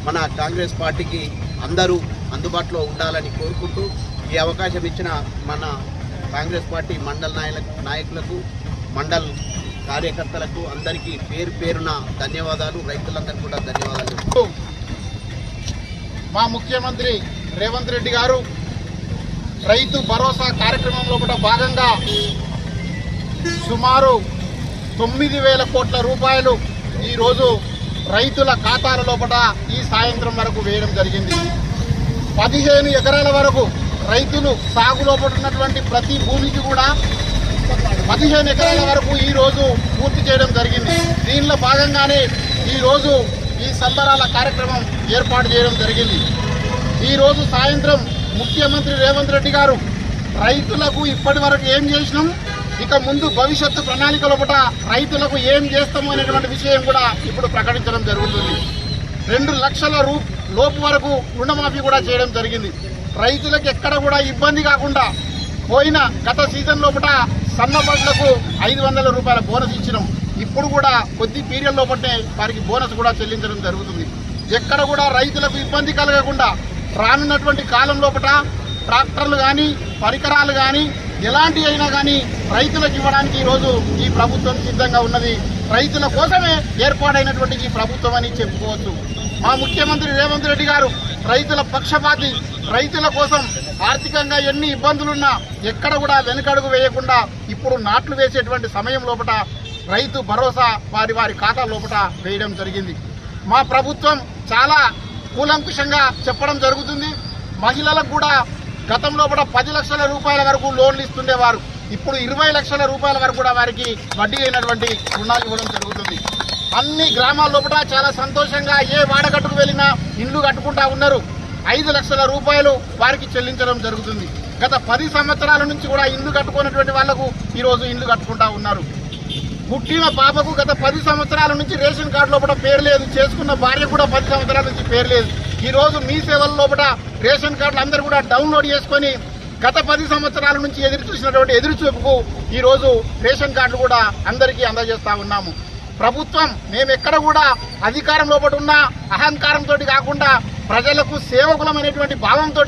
మన కాంగ్రెస్ పార్టీకి అందరూ అందుబాటులో ఉండాలని కోరుకుంటూ ఈ అవకాశం ఇచ్చిన మన కాంగ్రెస్ పార్టీ మండల నాయకులకు, మండల్ కార్యకర్తలకు అందరికీ పేరు పేరున ధన్యవాదాలు. రైతులందరికీ కూడా ధన్యవాదాలు. మా ముఖ్యమంత్రి రేవంత్ రెడ్డి గారు రైతు భరోసా కార్యక్రమంలో కూడా భాగంగా సుమారు 9,000 కోట్ల రూపాయలు ఈరోజు రైతుల ఖాతాల లోపల ఈ సాయంత్రం వరకు వేయడం జరిగింది. 15 ఎకరాల వరకు రైతులు సాగు లోపల ఉన్నటువంటి ప్రతి భూమికి కూడా 15 ఎకరాల వరకు ఈరోజు పూర్తి చేయడం జరిగింది. దీనిలో భాగంగానే ఈరోజు ఈ సంబరాల కార్యక్రమం ఏర్పాటు చేయడం జరిగింది. ఈరోజు సాయంత్రం ముఖ్యమంత్రి రేవంత్ రెడ్డి గారు రైతులకు ఇప్పటి వరకు ఏం చేసినాం, ఇక ముందు భవిష్యత్తు ప్రణాళిక లోపల రైతులకు ఏం చేస్తాము అనేటువంటి విషయం కూడా ఇప్పుడు ప్రకటించడం జరుగుతుంది. 2 లక్షల లోపు వరకు రుణమాఫీ కూడా చేయడం జరిగింది. రైతులకు ఎక్కడ కూడా ఇబ్బంది కాకుండా పోయిన గత సీజన్ లోపల సన్నబడ్లకు 500 రూపాయల బోనస్ ఇచ్చినాం. ఇప్పుడు కూడా కొద్ది పీరియడ్ లోపలనే వారికి బోనస్ కూడా చెల్లించడం జరుగుతుంది. ఎక్కడ కూడా రైతులకు ఇబ్బంది కలగకుండా రానున్నటువంటి కాలం లోపల ట్రాక్టర్లు కానీ, పరికరాలు కానీ, ఎలాంటి అయినా కానీ రైతులకు ఇవ్వడానికి ఈరోజు ఈ ప్రభుత్వం సిద్ధంగా ఉన్నది. రైతుల కోసమే ఏర్పాటైనటువంటి ఈ ప్రభుత్వం అని చెప్పుకోవచ్చు. మా ముఖ్యమంత్రి రేవంత్ రెడ్డి గారు రైతుల పక్షపాతి, రైతుల కోసం ఆర్థికంగా ఎన్ని ఇబ్బందులున్నా ఎక్కడ కూడా వెనుకడుగు వేయకుండా ఇప్పుడు నాట్లు వేసేటువంటి సమయం లోపల రైతు భరోసా వారి ఖాతా లోపల వేయడం జరిగింది. మా ప్రభుత్వం చాలా కూలంకుషంగా చెప్పడం జరుగుతుంది. మహిళలకు కూడా గతంలో కూడా 10 లక్షల రూపాయల వరకు లోన్లు ఇస్తుండేవారు. ఇప్పుడు 20 లక్షల రూపాయల వరకు కూడా వారికి వడ్డీ అయినటువంటి రుణాలు ఇవ్వడం జరుగుతుంది. అన్ని గ్రామాల లోపల చాలా సంతోషంగా ఏ వాడగట్టుకు వెళ్ళినా ఇండ్లు కట్టుకుంటా ఉన్నారు. 5 లక్షల రూపాయలు వారికి చెల్లించడం జరుగుతుంది. గత 10 సంవత్సరాల నుంచి కూడా ఇల్లు కట్టుకున్నటువంటి వాళ్లకు ఈరోజు ఇల్లు కట్టుకుంటా ఉన్నారు. పుట్టిన పాపకు గత 10 సంవత్సరాల నుంచి రేషన్ కార్డు లోపల పేరు లేదు, చేసుకున్న భార్య కూడా 10 సంవత్సరాల నుంచి పేరు లేదు. ఈరోజు మీ సేవల లోపల రేషన్ కార్డులు అందరూ కూడా డౌన్లోడ్ చేసుకొని గత 10 సంవత్సరాల నుంచి ఎదురు చూసినటువంటి ఎదురుచూపుకు ఈరోజు రేషన్ కార్డులు కూడా అందరికీ అందజేస్తా ఉన్నాము. ప్రభుత్వం మేము ఎక్కడ కూడా అధికారం లోపల ఉన్న అహంకారంతో కాకుండా ప్రజలకు సేవకులమైనటువంటి భావంతో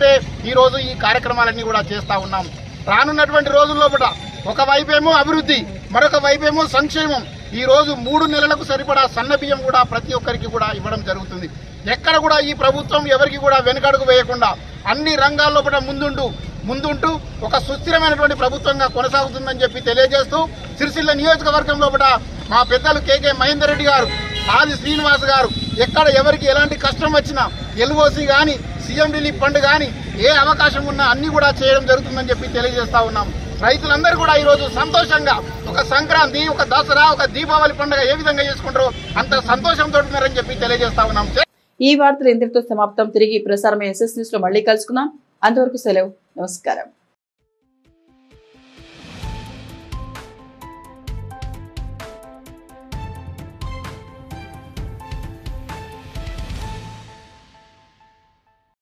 ఈరోజు ఈ కార్యక్రమాలన్నీ కూడా చేస్తా ఉన్నాం. రానున్నటువంటి రోజుల్లోపట ఒకవైపేమో అభివృద్ధి, మరొక వైపేమో సంక్షేమం. ఈ రోజు 3 నెలలకు సరిపడా సన్న బియ్యం కూడా ప్రతి ఒక్కరికి కూడా ఇవ్వడం జరుగుతుంది. ఎక్కడ కూడా ఈ ప్రభుత్వం ఎవరికి కూడా వెనుకడుగు వేయకుండా అన్ని రంగాల్లో కూడా ముందుంటూ ఒక సుస్థిరమైనటువంటి ప్రభుత్వంగా కొనసాగుతుందని చెప్పి తెలియజేస్తూ, సిరిసిల్ల నియోజకవర్గంలో కూడా మా పెద్దలు కేకే మహేందర్ రెడ్డి గారు, ఆది శ్రీనివాస్ గారు ఎక్కడ ఎవరికి ఎలాంటి కష్టం వచ్చినా ఎల్ఓసి కానీ సీఎం రిలీఫ్ ఫండ్ కానీ ఏ అవకాశం ఉన్నా అన్ని కూడా చేయడం జరుగుతుందని చెప్పి తెలియజేస్తా ఉన్నాం. రైతులందరూ కూడా ఈరోజు సంతోషంగా ఒక సంక్రాంతి, ఒక దసరా, ఒక దీపావళి పండుగ ఏ విధంగా చేసుకుంటారో అంత సంతోషంతో ఉన్నారని చెప్పి తెలియజేస్తా ఉన్నాం. ఈ వార్తలు ఇంతటితో సమాప్తం. తిరిగి ప్రసారమైన SS న్యూస్ లో మళ్ళీ కలుసుకుందాం. అంతవరకు సెలవు. నమస్కారం.